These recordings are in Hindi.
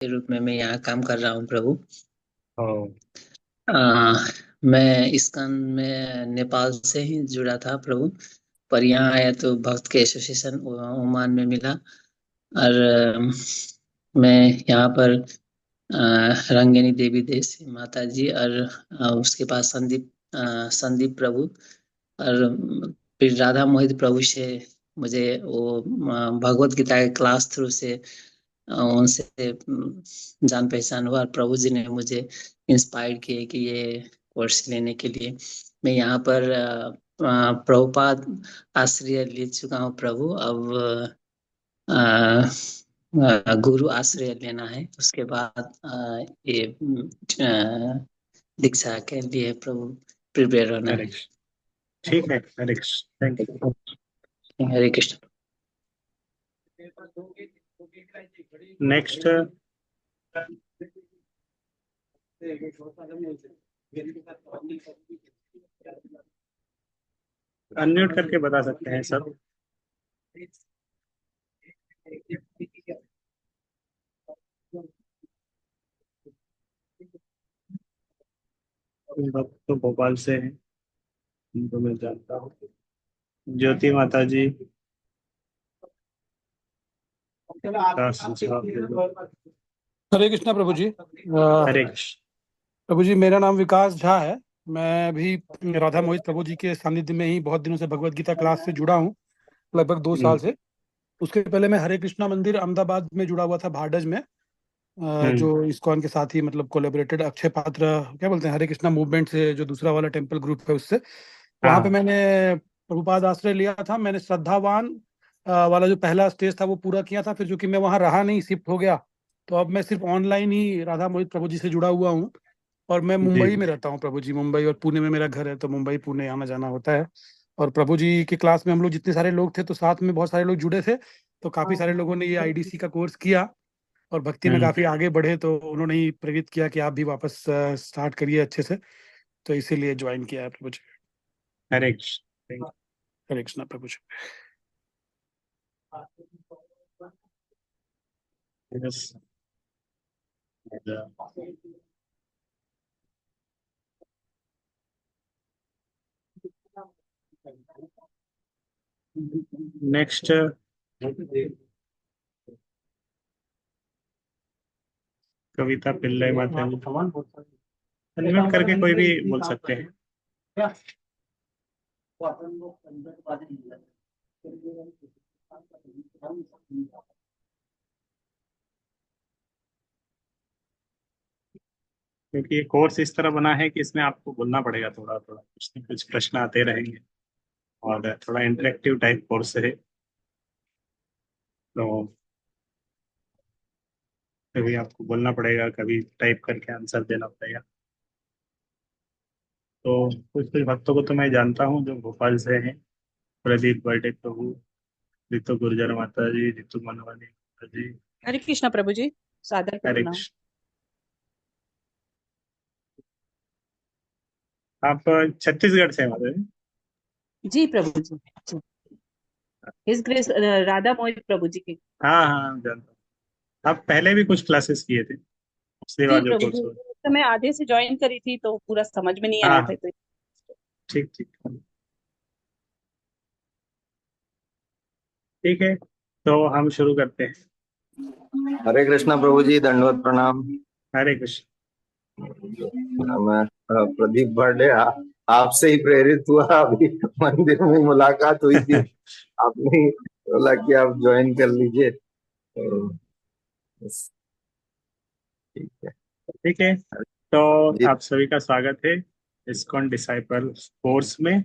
के रूप में मैं यहाँ काम कर रहा हूँ प्रभु। ओ, आ, मैं इस्कॉन में नेपाल से ही जुड़ा था प्रभु। पर यहाँ आया तो भक्त के एसोसिएशन ओमान में मिला। और मैं यहाँ पर रंगिनी देवी देश माता जी और उसके पास संदीप प्रभु और फिर राधा मोहित प्रभु से मुझे वो भगवत गीता के क्लास थ्रू से उनसे जान पहचान हुआ और प्रभु जी ने मुझे इंस्पायर किए कि ये कोर्स लेने के लिए। मैं यहाँ पर प्रभुपाद आश्रय ले चुका हूँ प्रभु। अब गुरु आश्रय लेना है, उसके बाद ये दीक्षा के लिए प्रभु प्रिपेयर होना हरे है। कृष्ण। ठीक है, Hare Krishna, thank you. Hare Krishna. Next, unmute करके बता सकते हैं सब। भक्त तो भोपाल से हैं, उनको मैं जानता हूँ। ज्योति माता जी का सुझाव दे दो। हरे कृष्णा प्रभु जी। हरे कृष्ण। प्रभु जी, मेरा नाम विकास झा है। मैं भी राधा मोहित प्रभु जी के सानिध्य में ही बहुत दिनों से भगवत गीता क्लास से जुड़ा हूँ, लगभग 2 साल हम्म। से। उसके पहले मैं हरे कृष्णा मंदिर अहमदाबाद में जुड़ा हुआ था, भाडज में, हम्म। जो इस्कॉन के साथ ही मतलब कोलेबरेटेड अक्षय पात्र क्या बोलते हैं, हरे कृष्णा मूवमेंट से जो दूसरा वाला टेम्पल ग्रुप है उससे। वहां पे हाँ। मैंने प्रभुपाद आश्रय लिया था। मैंने श्रद्धावान वाला जो पहला स्टेज था वो पूरा किया था। फिर जो कि मैं वहां रहा नहीं, शिफ्ट हो गया, तो अब मैं सिर्फ ऑनलाइन ही राधा मोहित प्रभु जी से जुड़ा हुआ हूँ। और मैं जी। मुंबई में रहता हूँ प्रभु जी। मुंबई और पुणे में मेरा घर है, तो मुंबई पुणे आना जाना होता है। और प्रभु जी की क्लास में हम लोग जितने सारे लोग थे, तो साथ में बहुत सारे लोग जुड़े थे। तो काफी सारे लोगों ने ये आईडीसी का कोर्स किया और भक्ति में हम्म। काफी आगे बढ़े, तो उन्होंने ही प्रेरित किया कि आप भी वापस स्टार्ट करिए अच्छे से। तो इसीलिए ज्वाइन किया है प्रभु जी। हरे कृष्ण, थैंक हरे कृष्णा प्रभु जी। यू। बस। नेक्स्ट, कविता पिल्लई माता जी, अनम्यूट करके कोई भी बोल सकते हैं। क्योंकि ये कोर्स इस तरह बना है कि इसमें आपको बोलना पड़ेगा, थोड़ा थोड़ा कुछ न कुछ प्रश्न आते रहेंगे और थोड़ा इंटरेक्टिव टाइप कोर्स है। तो कभी आपको बोलना पड़ेगा, कभी टाइप करके आंसर देना पड़ेगा। तो कुछ कुछ भक्तों को तो मैं जानता हूँ जो भोपाल से हैं। प्रदीप बर्डे प्रभु, रितु गुर्जर माता जी, रितु मनवानी माता जी। हरे कृष्णा प्रभु जी, सादर हरे प्रणाम। कृष्ण। आप छत्तीसगढ़ से हैं माता जी? जी प्रभु जी। हिज ग्रेस राधा मोहित प्रभु जी की। हाँ हाँ, जानता हूँ। आप पहले भी कुछ क्लासेस किए थे, पिछली जी बार जो प्रभु जी, कोर्स हुआ। तो मैं आधे से ज्वाइन करी थी तो पूरा समझ में नहीं हाँ आया हाँ, था तो। ठीक ठीक। ठीक है, तो हम शुरू करते हैं। हरे कृष्णा प्रभु जी, दंडवत प्रणाम। हरे कृष्ण। मैं प्रदीप बर्डे आपसे ही प्रेरित हुआ। अभी मंदिर में मुलाकात हुई थी, आपने ही बोला कि आप ज्वाइन कर लीजिए, तो बस, ठीक है ठीक है, तो जी। आप सभी का स्वागत है इस्कॉन डिसाइपल कोर्स में।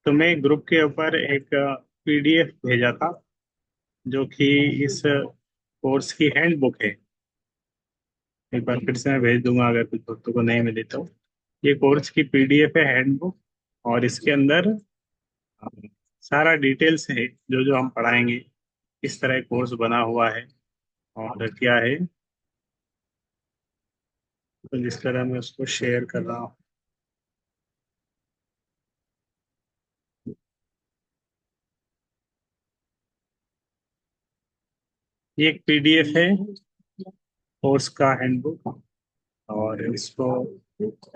तो मैं ग्रुप के ऊपर एक पीडीएफ भेजा था जो कि इस कोर्स की हैंड बुक है। एक बार फिर से मैं भेज दूंगा अगर कुछ दोस्तों को नहीं मिली तो। ये कोर्स की पीडीएफ है, हैंड बुक। और इसके अंदर अ, सारा डिटेल्स है, जो जो हम पढ़ाएंगे, किस तरह कोर्स बना हुआ है और क्या है। तो जिस तरह मैं उसको शेयर कर रहा हूँ, ये एक पीडीएफ है कोर्स का हैंडबुक, और इसको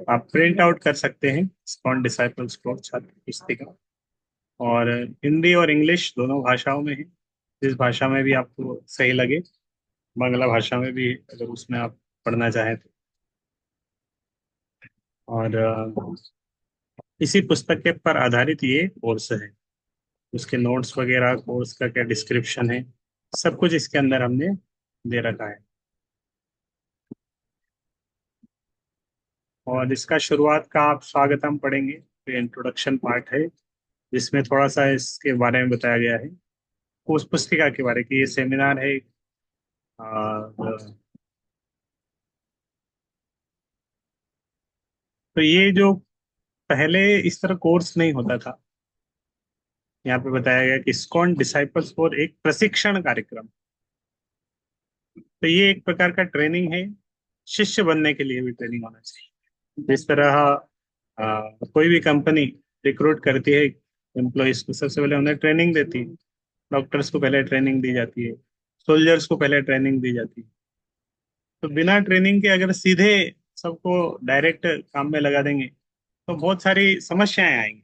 आप प्रिंट आउट कर सकते हैं, इस्कॉन डिसाइपल्स कोर्स छात्र पुस्तिका, और हिंदी और इंग्लिश दोनों भाषाओं में है, जिस भाषा में भी आपको सही लगे, बांग्ला भाषा में भी अगर उसमें आप पढ़ना चाहें तो। और इसी पुस्तक के पर आधारित ये कोर्स है, उसके नोट्स वगैरह, कोर्स का क्या डिस्क्रिप्शन है, सब कुछ इसके अंदर हमने दे रखा है। और इसका शुरुआत का आप स्वागतम पढ़ेंगे, तो इंट्रोडक्शन पार्ट है जिसमें थोड़ा सा इसके बारे में बताया गया है, उस पुस्तिका के बारे की। ये सेमिनार है, तो ये जो पहले इस तरह कोर्स नहीं होता था, यहाँ पे बताया गया कि इस्कॉन डिसाइपल्स फॉर एक प्रशिक्षण कार्यक्रम। तो ये एक प्रकार का ट्रेनिंग है, शिष्य बनने के लिए भी ट्रेनिंग होना चाहिए। जिस तरह कोई भी कंपनी रिक्रूट करती है एम्प्लॉयज को, सबसे पहले उन्हें ट्रेनिंग देती है। डॉक्टर्स को पहले ट्रेनिंग दी जाती है, सोल्जर्स को पहले ट्रेनिंग दी जाती है। तो बिना ट्रेनिंग के अगर सीधे सबको डायरेक्ट काम में लगा देंगे तो बहुत सारी समस्याएं आएंगी।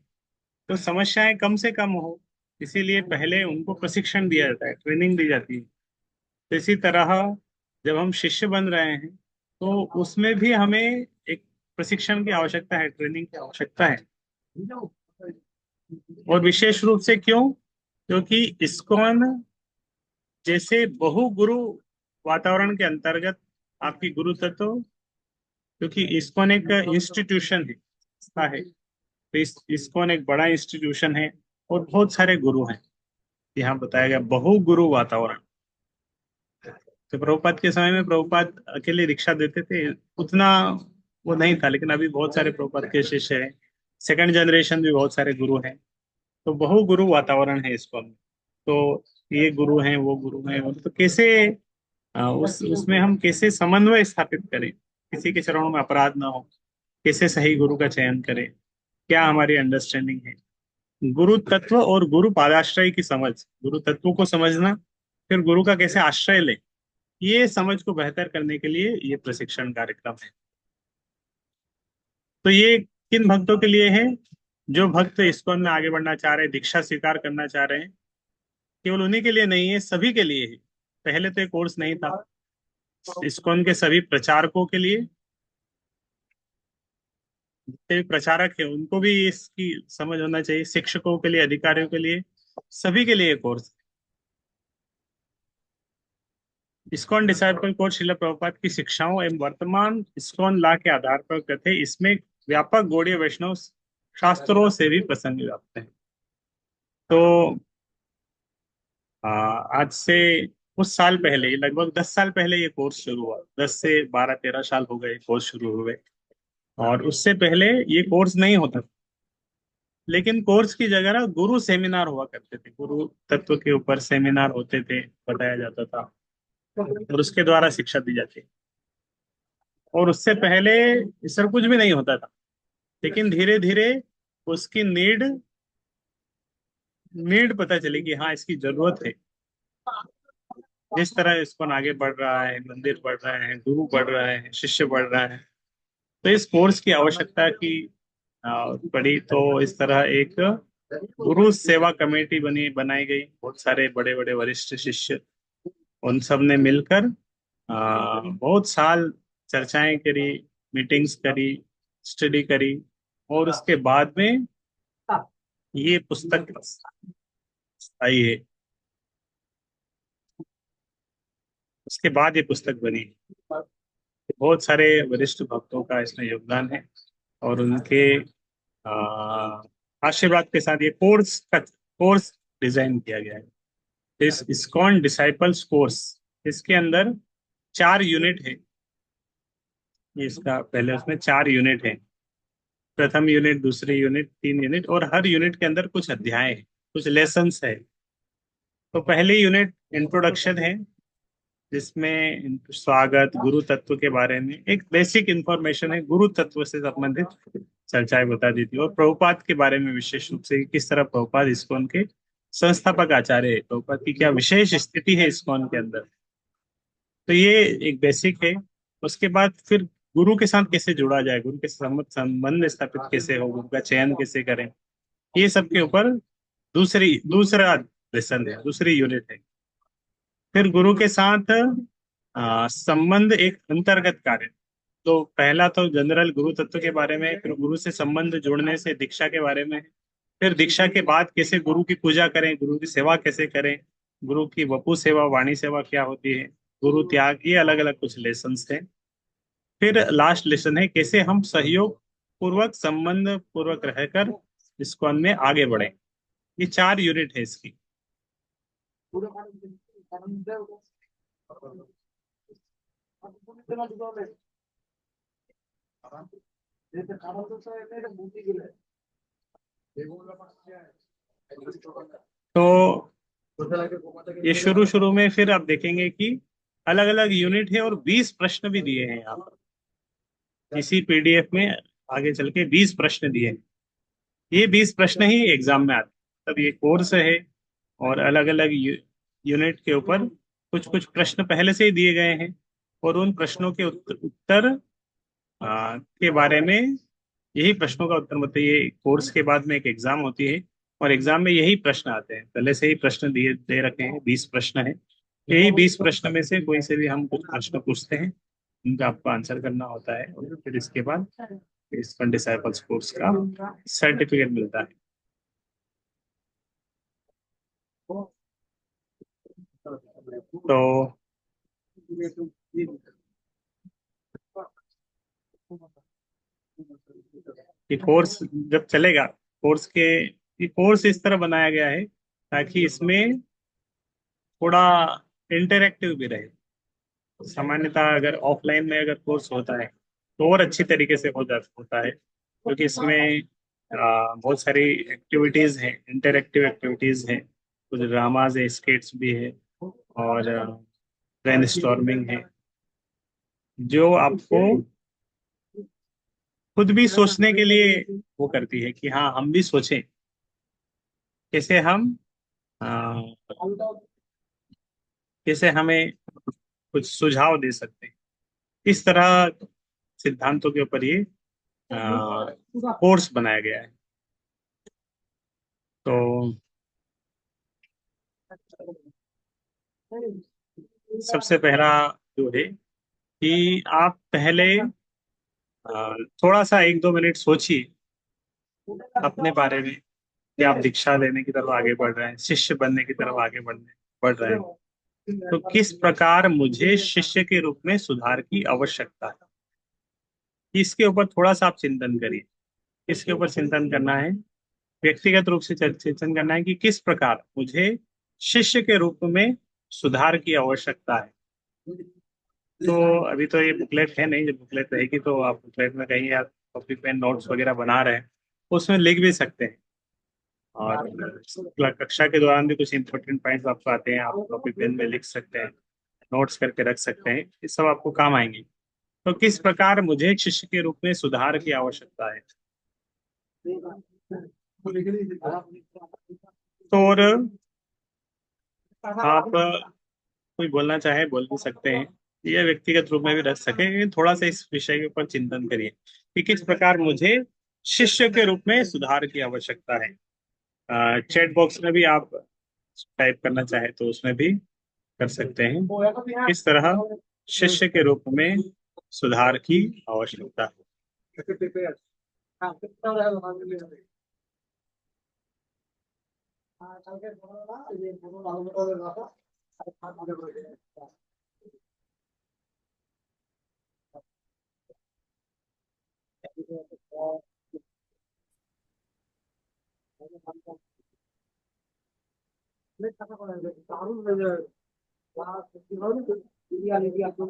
तो समस्याएं कम से कम हो, इसीलिए पहले उनको प्रशिक्षण दिया जाता है, ट्रेनिंग दी जाती है। तो इसी तरह जब हम शिष्य बन रहे हैं तो उसमें भी हमें एक प्रशिक्षण की आवश्यकता है, ट्रेनिंग की आवश्यकता है। और विशेष रूप से क्यों? क्योंकि इस्कॉन जैसे बहुगुरु वातावरण के अंतर्गत आपकी गुरु तत्व, क्योंकि इस्कॉन एक इंस्टीट्यूशन है, संस्था है, तो इस्कॉन एक बड़ा इंस्टीट्यूशन है और बहुत सारे गुरु हैं। यहाँ बताया गया बहुगुरु वातावरण। तो प्रभुपाद के समय में प्रभुपाद अकेले दीक्षा देते थे, उतना वो नहीं था, लेकिन अभी बहुत सारे प्रभुपाद के शिष्य हैं, सेकंड जनरेशन भी बहुत सारे गुरु हैं। तो बहुगुरु वातावरण है इस्कॉन में। तो ये गुरु हैं, वो गुरु हैं, और तो कैसे उसमें हम कैसे समन्वय स्थापित करें, किसी के चरणों में अपराध ना हो, कैसे सही गुरु का चयन करें, क्या हमारी अंडरस्टैंडिंग है, गुरु तत्व और गुरु पादाश्रय की समझ, गुरु तत्व को समझना, फिर गुरु का कैसे आश्रय ले, ये समझ को बेहतर करने के लिए ये प्रशिक्षण कार्यक्रम है। तो ये किन भक्तों के लिए है? जो भक्त इस्कॉन में आगे बढ़ना चाह रहे हैं, दीक्षा स्वीकार करना चाह रहे हैं, केवल उन्हीं के लिए नहीं है, सभी के लिए है। पहले तो ये कोर्स नहीं था, इस्कॉन के सभी प्रचारकों के लिए, जितने भी प्रचारक है उनको भी इसकी समझ होना चाहिए, शिक्षकों के लिए, अधिकारियों के लिए, सभी के लिए course. ISKCON disciple course Srila Prabhupada की शिक्षाओं एवं वर्तमान इस्कॉन लॉ के आधार पर कथे, इसमें व्यापक गौड़ीय वैष्णव शास्त्रों से भी प्रसंग व्याप्त हैं। तो आज से कुछ साल पहले, लगभग 10 साल पहले ये कोर्स शुरू हुआ, 10 से 12-13 साल हो गए कोर्स शुरू हुए। और उससे पहले ये कोर्स नहीं होता था, लेकिन कोर्स की जगह ना गुरु सेमिनार हुआ करते थे, गुरु तत्व के ऊपर सेमिनार होते थे, बताया जाता था और उसके द्वारा शिक्षा दी जाती। और उससे पहले इस तरह कुछ भी नहीं होता था, लेकिन धीरे धीरे उसकी नीड पता चली कि हाँ इसकी जरूरत है। जिस तरह इसको आगे बढ़ रहा है, मंदिर बढ़ रहे हैं, गुरु बढ़ रहा है, शिष्य बढ़ रहा है, तो इस कोर्स की आवश्यकता की पड़ी। तो इस तरह एक गुरु सेवा कमेटी बनाई गई, बहुत सारे बड़े बड़े वरिष्ठ शिष्य, उन सब ने मिलकर बहुत साल चर्चाएं करी, मीटिंग्स करी, स्टडी करी, और उसके बाद में ये पुस्तक आई है। उसके बाद ये पुस्तक बनी। बहुत सारे वरिष्ठ भक्तों का इसमें योगदान है और उनके आशीर्वाद के साथ ये कोर्स डिजाइन किया गया है। इस इस्कॉन डिसाइपल्स कोर्स, इसके अंदर 4 यूनिट है। इसका पहले उसमें 4 यूनिट है, प्रथम यूनिट, दूसरी यूनिट, 3 यूनिट, और हर यूनिट के अंदर कुछ अध्याय है, कुछ लेसन्स है। तो पहली यूनिट इंट्रोडक्शन है, जिसमें स्वागत, गुरु तत्व के बारे में एक बेसिक इंफॉर्मेशन है, गुरु तत्व से संबंधित चर्चाएं बता दी थी, और प्रभुपाद के बारे में विशेष रूप से किस तरह प्रभुपाद इस्कॉन के संस्थापक आचार्य है, प्रभुपाद की क्या विशेष स्थिति है इस्कॉन के अंदर, तो ये एक बेसिक है। उसके बाद फिर गुरु के साथ कैसे जुड़ा जाए, गुरु के संबंध स्थापित कैसे हो, गुरु का चयन कैसे करें, ये सब के ऊपर दूसरा लेसन है, दूसरी यूनिट है। फिर गुरु के साथ संबंध एक अंतर्गत कार्य। तो पहला तो जनरल गुरु तत्व के बारे में, फिर गुरु से संबंध जोड़ने से दीक्षा के बारे में, फिर दीक्षा के बाद कैसे गुरु की पूजा करें, गुरु की सेवा कैसे करें, गुरु की वपु सेवा, वाणी सेवा क्या होती है, गुरु त्याग, ये अलग अलग कुछ लेसन्स हैं। फिर लास्ट लेसन है कैसे हम सहयोग पूर्वक, संबंध पूर्वक रहकर इस्कॉन में आगे बढ़े। ये 4 यूनिट है इसकी। तो ये शुरू शुरू में फिर आप देखेंगे कि अलग अलग यूनिट है और 20 प्रश्न भी दिए हैं यहाँ पर इसी पीडीएफ में। आगे चल के 20 प्रश्न दिए हैं। ये 20 प्रश्न ही एग्जाम में आते हैं। तब ये कोर्स है और अलग अलग यूनिट के ऊपर कुछ कुछ प्रश्न पहले से ही दिए गए हैं और उन प्रश्नों के उत्तर के बारे में, यही प्रश्नों का उत्तर मतलब ये कोर्स के बाद में एक एग्जाम होती है और एग्जाम में यही प्रश्न आते हैं। पहले से ही प्रश्न दिए दे रखे हैं, 20 प्रश्न है। यही 20 प्रश्न में से कोई से भी हम कुछ प्रश्न पूछते हैं, उनका आपको आंसर करना होता है और फिर इसके बाद इस्कॉन डिसाइपल्स कोर्स का सर्टिफिकेट मिलता है। तो ये कोर्स जब चलेगा, ये कोर्स इस तरह बनाया गया है ताकि इसमें थोड़ा इंटरेक्टिव भी रहे। सामान्यतः अगर ऑफलाइन में अगर कोर्स होता है तो और अच्छी तरीके से होता है, क्योंकि इसमें बहुत सारी एक्टिविटीज हैं, इंटरेक्टिव एक्टिविटीज हैं, कुछ ड्रामाज है, स्केट्स भी है और ब्रेनस्टॉर्मिंग है, जो आपको खुद भी सोचने के लिए वो करती है कि हाँ हम भी सोचें कैसे कैसे हमें कुछ सुझाव दे सकते हैं। इस तरह सिद्धांतों के ऊपर ये कोर्स बनाया गया है। तो सबसे पहला जो है कि आप पहले थोड़ा सा 1-2 मिनट सोचिए अपने बारे में कि आप दीक्षा लेने की तरफ आगे बढ़ रहे हैं, शिष्य बनने की तरफ आगे बढ़ रहे हैं। तो किस प्रकार मुझे शिष्य के रूप में सुधार की आवश्यकता है, इसके ऊपर थोड़ा सा आप चिंतन करिए। इसके ऊपर चिंतन करना है, व्यक्तिगत रूप से चिंतन करना है कि किस प्रकार मुझे शिष्य के रूप में सुधार की आवश्यकता है। तो अभी तो ये बुकलेट है नहीं, जब बुकलेट रहेगी तो आप बुकलेट में कहीं आप कॉपी पेन नोट्स वगैरह बना रहे हैं उसमें लिख भी सकते हैं, और कक्षा के दौरान भी कुछ इंपॉर्टेंट पॉइंट्स आपको आते हैं, आप कॉपी पेन में लिख सकते हैं, नोट्स करके रख सकते हैं, ये सब आपको काम आएंगे। तो किस प्रकार मुझे शिष्य के रूप में सुधार की आवश्यकता है। तो और आप कोई बोलना चाहे बोल भी सकते हैं, या व्यक्तिगत रूप में भी रख सके। थोड़ा सा इस विषय के ऊपर चिंतन करिए कि किस प्रकार मुझे शिष्य के रूप में सुधार की आवश्यकता है। चैट बॉक्स में भी आप टाइप करना चाहे तो उसमें भी कर सकते हैं, किस तरह शिष्य के रूप में सुधार की आवश्यकता है।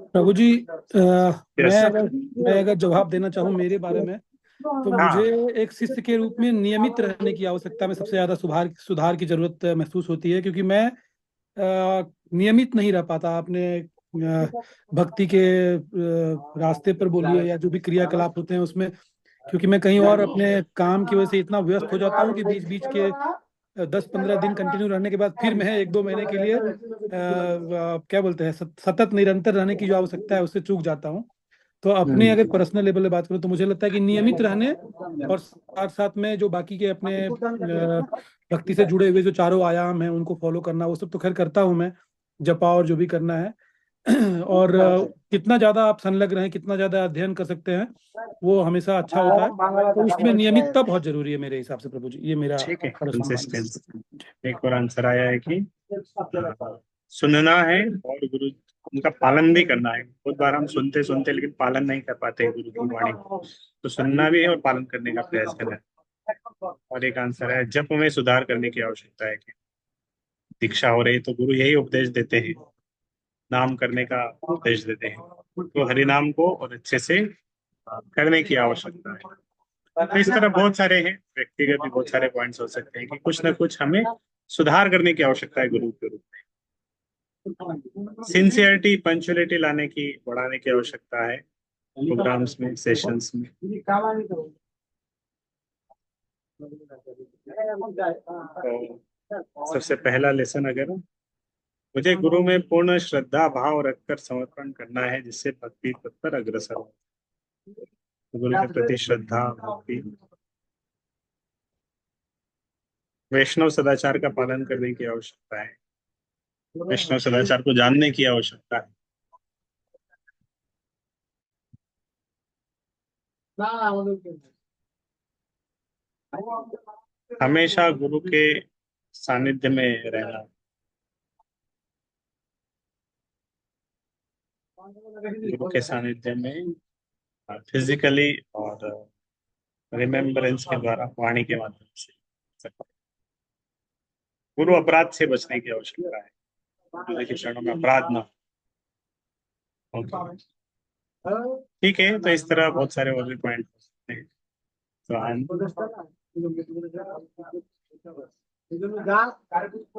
प्रभु जी, मैं अगर जवाब देना चाहूँ मेरे बारे में, तो मुझे एक शिष्य के रूप में नियमित रहने की आवश्यकता में सबसे ज्यादा सुधार की जरूरत महसूस होती है, क्योंकि मैं नियमित नहीं रह पाता अपने भक्ति के रास्ते पर बोलिए या जो भी क्रियाकलाप होते हैं उसमें, क्योंकि मैं कहीं और अपने काम की वजह से इतना व्यस्त हो जाता हूँ कि बीच बीच के 10-15 दिन कंटिन्यू रहने के बाद फिर मैं 1-2 महीने के लिए क्या बोलते हैं, सतत निरंतर रहने की जो आवश्यकता है उससे चूक जाता हूँ। तो अपने अगर पर्सनल लेवल पे बात करूँ तो मुझे लगता है कि नियमित रहने और साथ साथ में जो बाकी के अपने भक्ति से जुड़े हुए जो चारों आयाम हैं उनको फॉलो करना, वो सब तो खैर करता हूँ मैं, जपा और जो भी करना है। और कितना ज्यादा आप संलग्न रहें, कितना ज्यादा अध्ययन कर सकते हैं, वो हमेशा अच्छा होता है। तो उसमें नियमितता बहुत जरूरी है मेरे हिसाब से प्रभु जी, ये मेरा ठीक है, personal मानना है। कंसिस्टेंसी। एक और आंसर आया है कि सुनना है और गुरु उनका पालन भी करना है। बहुत बार हम सुनते सुनते लेकिन पालन नहीं कर पाते गुरु की वाणी को, तो सुनना भी है और पालन करने का प्रयास करना है। और एक आंसर है जप में सुधार करने की आवश्यकता है। कि दीक्षा हो रही तो गुरु यही उपदेश देते हैं, नाम करने का उपदेश देते हैं, तो हरि नाम को और अच्छे से करने की आवश्यकता है। तो इस तरह बहुत सारे हैं, व्यक्तिगत भी बहुत सारे पॉइंट्स हो सकते हैं कि कुछ ना कुछ हमें सुधार करने की आवश्यकता है गुरु के रूप में। सिंसियरिटी, पंचुअलिटी लाने की, बढ़ाने की आवश्यकता है प्रोग्राम्स में, सेशंस में। तो सबसे पहला लेसन, अगर मुझे गुरु में पूर्ण श्रद्धा भाव रखकर समर्पण करना है जिससे भक्ति पथ पर अग्रसर हो। गुरु के प्रति श्रद्धा, भक्ति, वैष्णव सदाचार का पालन करने की आवश्यकता है, वैष्णव सदाचार को जानने की आवश्यकता है। हमेशा गुरु के सानिध्य में रहना, गुरु के सानिध्य में फिजिकली और रिमेम्बरेंस के द्वारा, वाणी के माध्यम से। गुरु अपराध से बचने की आवश्यकता है, गुरु के चरणों में अपराध ना हो। ठीक है, तो इस तरह बहुत सारे और भी पॉइंट हो सकते हैं। तो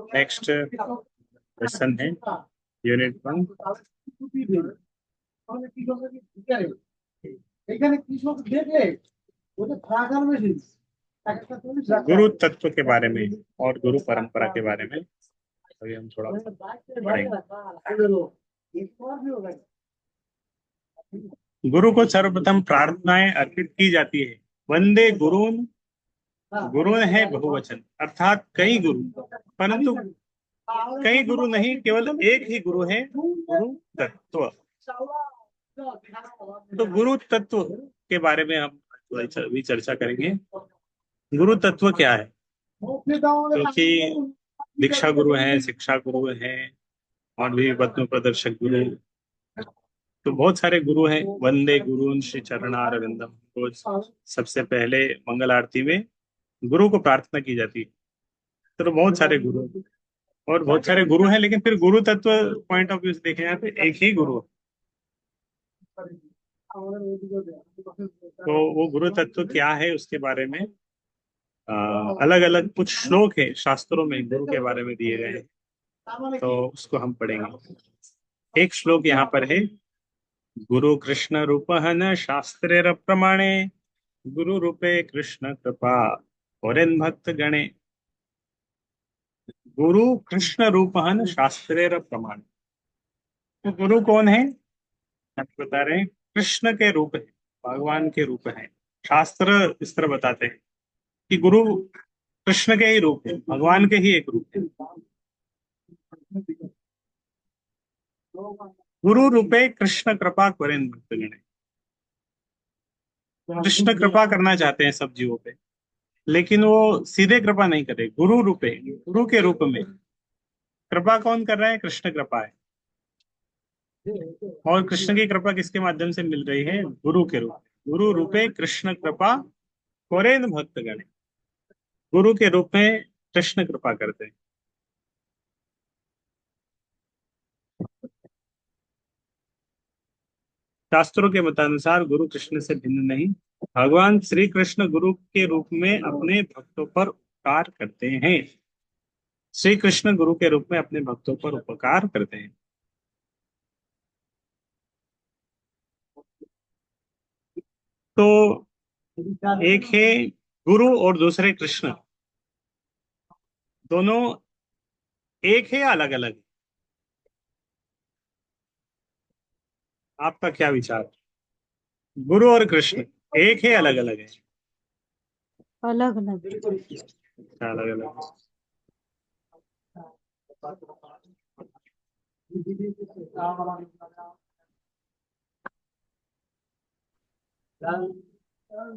नेक्स्ट क्वेश्चन है यूनिट 1। गुरु तत्व के बारे में और गुरु परंपरा के बारे में अभी हम थोड़ा पढ़ेंगे। गुरु को सर्वप्रथम प्रार्थनाएं अर्पित की जाती है। वंदे गुरुन, गुरु है बहुवचन, अर्थात कई गुरु, परंतु कई गुरु नहीं, केवल एक ही गुरु है, गुरु तत्व। तो गुरु तत्व के बारे में हम भी चर्चा करेंगे। गुरु तत्व क्या है? क्योंकि दीक्षा गुरु है, शिक्षा गुरु है, और भी पद्म प्रदर्शक गुरु, तो बहुत सारे गुरु हैं। वंदे गुरुन श्री चरणारविंदम, रोज सबसे पहले मंगल आरती में गुरु को प्रार्थना की जाती है। तो बहुत सारे गुरु और बहुत सारे गुरु हैं, लेकिन फिर गुरु तत्व पॉइंट ऑफ व्यू से देखें यहाँ पे एक ही गुरु है। तो वो गुरु तत्व क्या है उसके बारे में अलग अलग कुछ श्लोक है शास्त्रों में गुरु के बारे में दिए गए हैं, तो उसको हम पढ़ेंगे। एक श्लोक यहाँ पर है, गुरु कृष्ण रूपहन शास्त्रेर प्रमाणे, गुरु रूपे कृष्ण कृपा औरेन भक्त गणे। गुरु कृष्ण रूपहन शास्त्रेर प्रमाणे, तो गुरु कौन है? आप बता रहे हैं कृष्ण के रूप है, भगवान के रूप है। शास्त्र इस तरह बताते हैं कि गुरु कृष्ण के ही रूप है, भगवान के ही एक रूप है। गुरु रूपे कृष्ण कृपा करें भक्त गणे। कृष्ण कृपा करना चाहते हैं सब जीवों पे, लेकिन वो सीधे कृपा नहीं करे, गुरु रूपे, गुरु के रूप में। कृपा कौन कर रहा है? कृष्ण कृपा है। और कृष्ण की कृपा किसके माध्यम से मिल रही है? गुरु के रूप में। गुरु रूपे कृष्ण कृपा कोरेन भक्त गणे, गुरु के रूप में कृष्ण कृपा करते हैं। शास्त्रों के मतानुसार गुरु कृष्ण से भिन्न नहीं, भगवान श्री कृष्ण गुरु के रूप में अपने भक्तों पर उपकार करते हैं। श्री कृष्ण गुरु के रूप में अपने भक्तों पर उपकार करते हैं। तो एक है गुरु और दूसरे कृष्ण। दोनों एक है या अलग अलग? आपका क्या विचार? गुरु और कृष्ण एक है, अलग अलग है? अलग अलग। अलग अलग।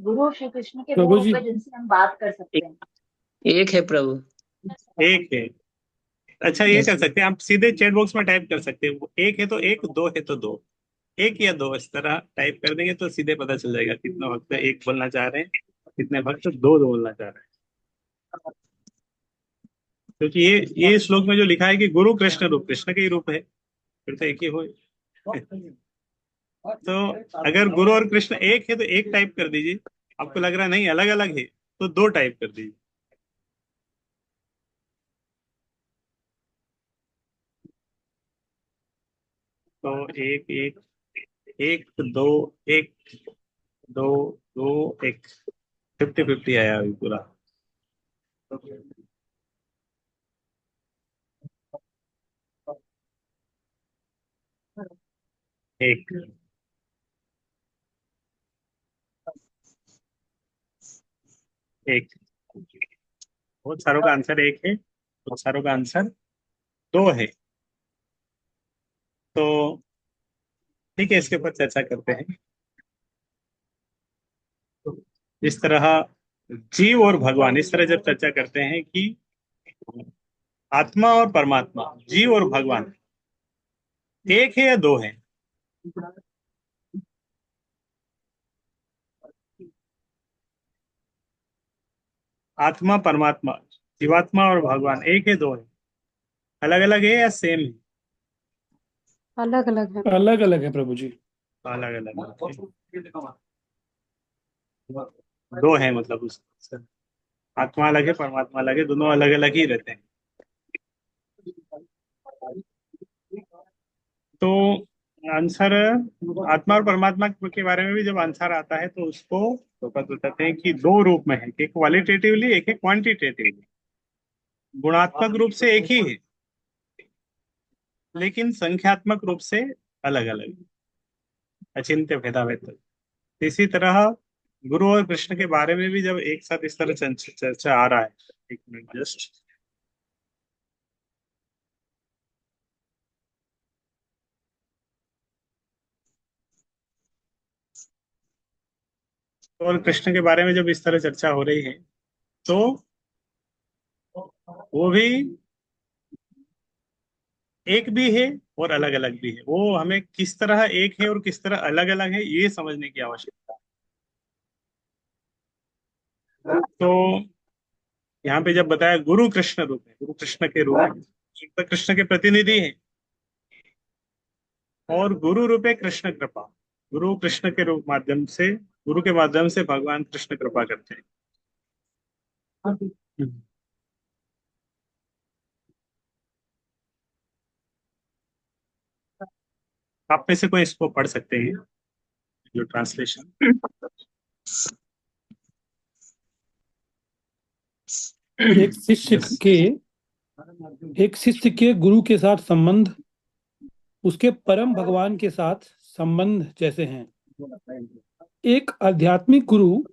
गुरु और श्री कृष्ण के वो प्रभु रूप जी है जिनसे हम बात कर सकते हैं। एक है प्रभु। एक है। अच्छा, ये यस। कर सकते हैं आप, सीधे चैट बॉक्स में टाइप कर सकते हैं, वो एक है तो एक, दो है तो दो। एक या दो, इस तरह टाइप कर देंगे तो सीधे पता चल जाएगा कितना वक्त एक बोलना चाह रहे हैं, कितने वक्त दो बोलना चाह रहे हैं। क्योंकि ये श्लोक में जो लिखा है कि गुरु कृष्ण रूप, कृष्ण के ही रूप है, फिर तो एक ही हो। तो अगर गुरु और कृष्ण एक है तो एक टाइप कर दीजिए, आपको लग रहा नहीं अलग अलग है तो दो टाइप कर दीजिए। तो एक एक, एक दो, एक दो, दो एक, 50-50 आया अभी पूरा। एक, एक। बहुत सारों का आंसर एक है, बहुत सारों का आंसर दो है। तो ठीक है, इसके ऊपर चर्चा करते हैं। इस तरह जीव और भगवान, इस तरह जब चर्चा करते हैं कि आत्मा और परमात्मा, जीव और भगवान एक है या दो है? आत्मा परमात्मा, जीवात्मा और भगवान एक है, दो है, अलग अलग है या सेम है? अलग अलग है। अलग अलग है प्रभु जी। अलग अलग। दो है मतलब उस, आत्मा अलग है, परमात्मा अलग है, दोनों अलग अलग ही रहते हैं। तो आंसर, आत्मा और परमात्मा के बारे में भी जब आंसर आता है तो उसको तो बताते हैं कि दो रूप में है, एक क्वालिटेटिवली, एक है क्वांटिटेटिवली। गुणात्मक रूप से एक ही है, लेकिन संख्यात्मक रूप से अलग अलग, अचिंत्य भेदाभेद। इसी तरह गुरु और कृष्ण के बारे में भी जब एक साथ इस तरह चर्चा आ रहा है, एक मिनट जस्ट। और कृष्ण के बारे में जब इस तरह चर्चा हो रही है तो वो भी एक भी है और अलग अलग भी है। वो हमें किस तरह एक है और किस तरह अलग अलग है ये समझने की आवश्यकता है। तो यहाँ पे जब बताया गुरु कृष्ण रूप है, गुरु कृष्ण के रूप है, तो कृष्ण के प्रतिनिधि है, और गुरु रूप है कृष्ण कृपा। गुरु कृष्ण के रूप माध्यम से, गुरु के माध्यम से भगवान कृष्ण कृपा करते हैं। आप में से कोई इसको पढ़ सकते हैं, जो ट्रांसलेशन। एक शिष्य के एक शिष्य के गुरु के साथ संबंध उसके परम भगवान के साथ संबंध जैसे हैं। एक आध्यात्मिक गुरु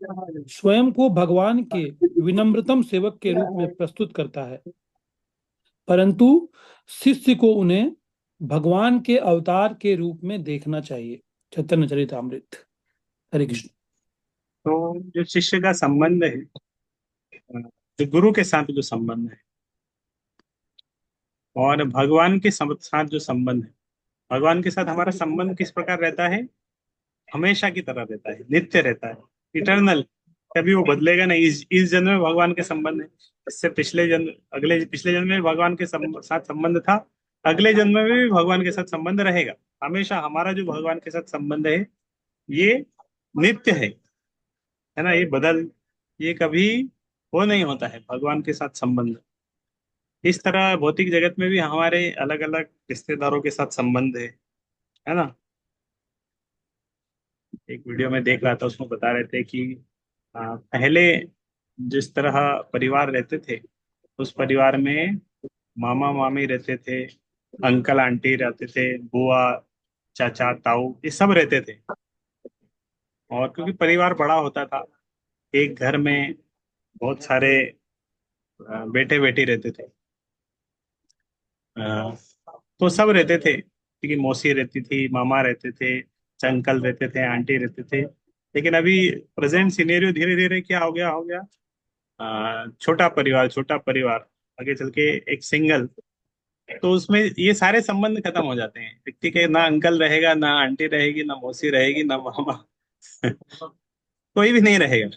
स्वयं को भगवान के विनम्रतम सेवक के रूप में प्रस्तुत करता है, परंतु शिष्य को उन्हें भगवान के अवतार के रूप में देखना चाहिए। चैतन्य चरितामृत। हरे कृष्ण। तो जो शिष्य का संबंध है, जो गुरु के साथ जो संबंध है, और भगवान के साथ जो संबंध है, भगवान के साथ हमारा संबंध किस प्रकार रहता है? हमेशा की तरह रहता है, नित्य रहता है, इटर्नल। कभी वो बदलेगा नहीं। इस जन्म में भगवान के संबंध है, इससे पिछले जन्म, अगले पिछले जन्म में भगवान के साथ संबंध था, अगले जन्म में भी भगवान के साथ संबंध रहेगा। हमेशा हमारा जो भगवान के साथ संबंध है ये नित्य है ना, ये कभी वो नहीं होता है भगवान के साथ संबंध। इस तरह भौतिक जगत में भी हमारे अलग अलग रिश्तेदारों के साथ संबंध है ना। एक वीडियो में देख रहा था, उसमें बता रहे थे कि पहले जिस तरह परिवार रहते थे उस परिवार में मामा मामी रहते थे, अंकल आंटी रहते थे, बुआ चाचा ताऊ ये सब रहते थे। और क्योंकि परिवार बड़ा होता था, एक घर में बहुत सारे बेटे बेटी रहते थे। अ, तो सब रहते थे, क्योंकि मौसी रहती थी, मामा रहते थे, अंकल रहते थे, आंटी रहते थे। लेकिन अभी प्रेजेंट सिनेरियो धीरे धीरे क्या हो गया, छोटा परिवार, छोटा परिवार, आगे चल के एक सिंगल। तो उसमें ये सारे संबंध खत्म हो जाते हैं। व्यक्ति के ना अंकल रहेगा, ना आंटी रहेगी, ना मौसी रहेगी, ना मामा कोई भी नहीं रहेगा।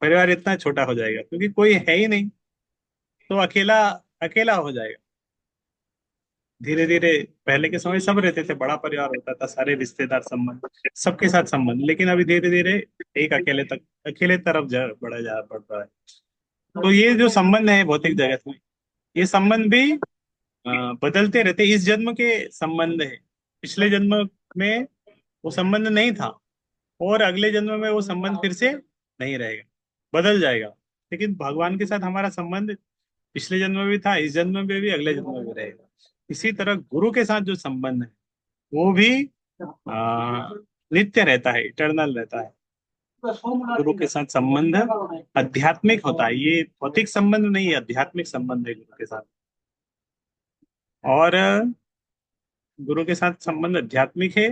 परिवार इतना छोटा हो जाएगा क्योंकि कोई है ही नहीं, तो अकेला अकेला हो जाएगा धीरे धीरे। पहले के समय सब रहते थे, बड़ा परिवार होता था, सारे रिश्तेदार संबंध, सबके साथ संबंध। लेकिन अभी धीरे धीरे एक अकेले तरफ बढ़ रहा है। तो ये जो संबंध है भौतिक जगत में, ये संबंध भी बदलते रहते। इस जन्म के संबंध है, पिछले जन्म में वो संबंध नहीं था, और अगले जन्म में वो संबंध फिर से नहीं रहेगा, बदल जाएगा। लेकिन भगवान के साथ हमारा संबंध पिछले जन्म में भी था, इस जन्म में भी, अगले जन्म में भी रहेगा। इसी तरह गुरु के साथ जो संबंध है वो भी आ, नित्य रहता है, इटर्नल रहता है। गुरु के साथ संबंध आध्यात्मिक होता है, ये भौतिक संबंध नहीं है, आध्यात्मिक संबंध है गुरु के साथ। और गुरु के साथ संबंध आध्यात्मिक है।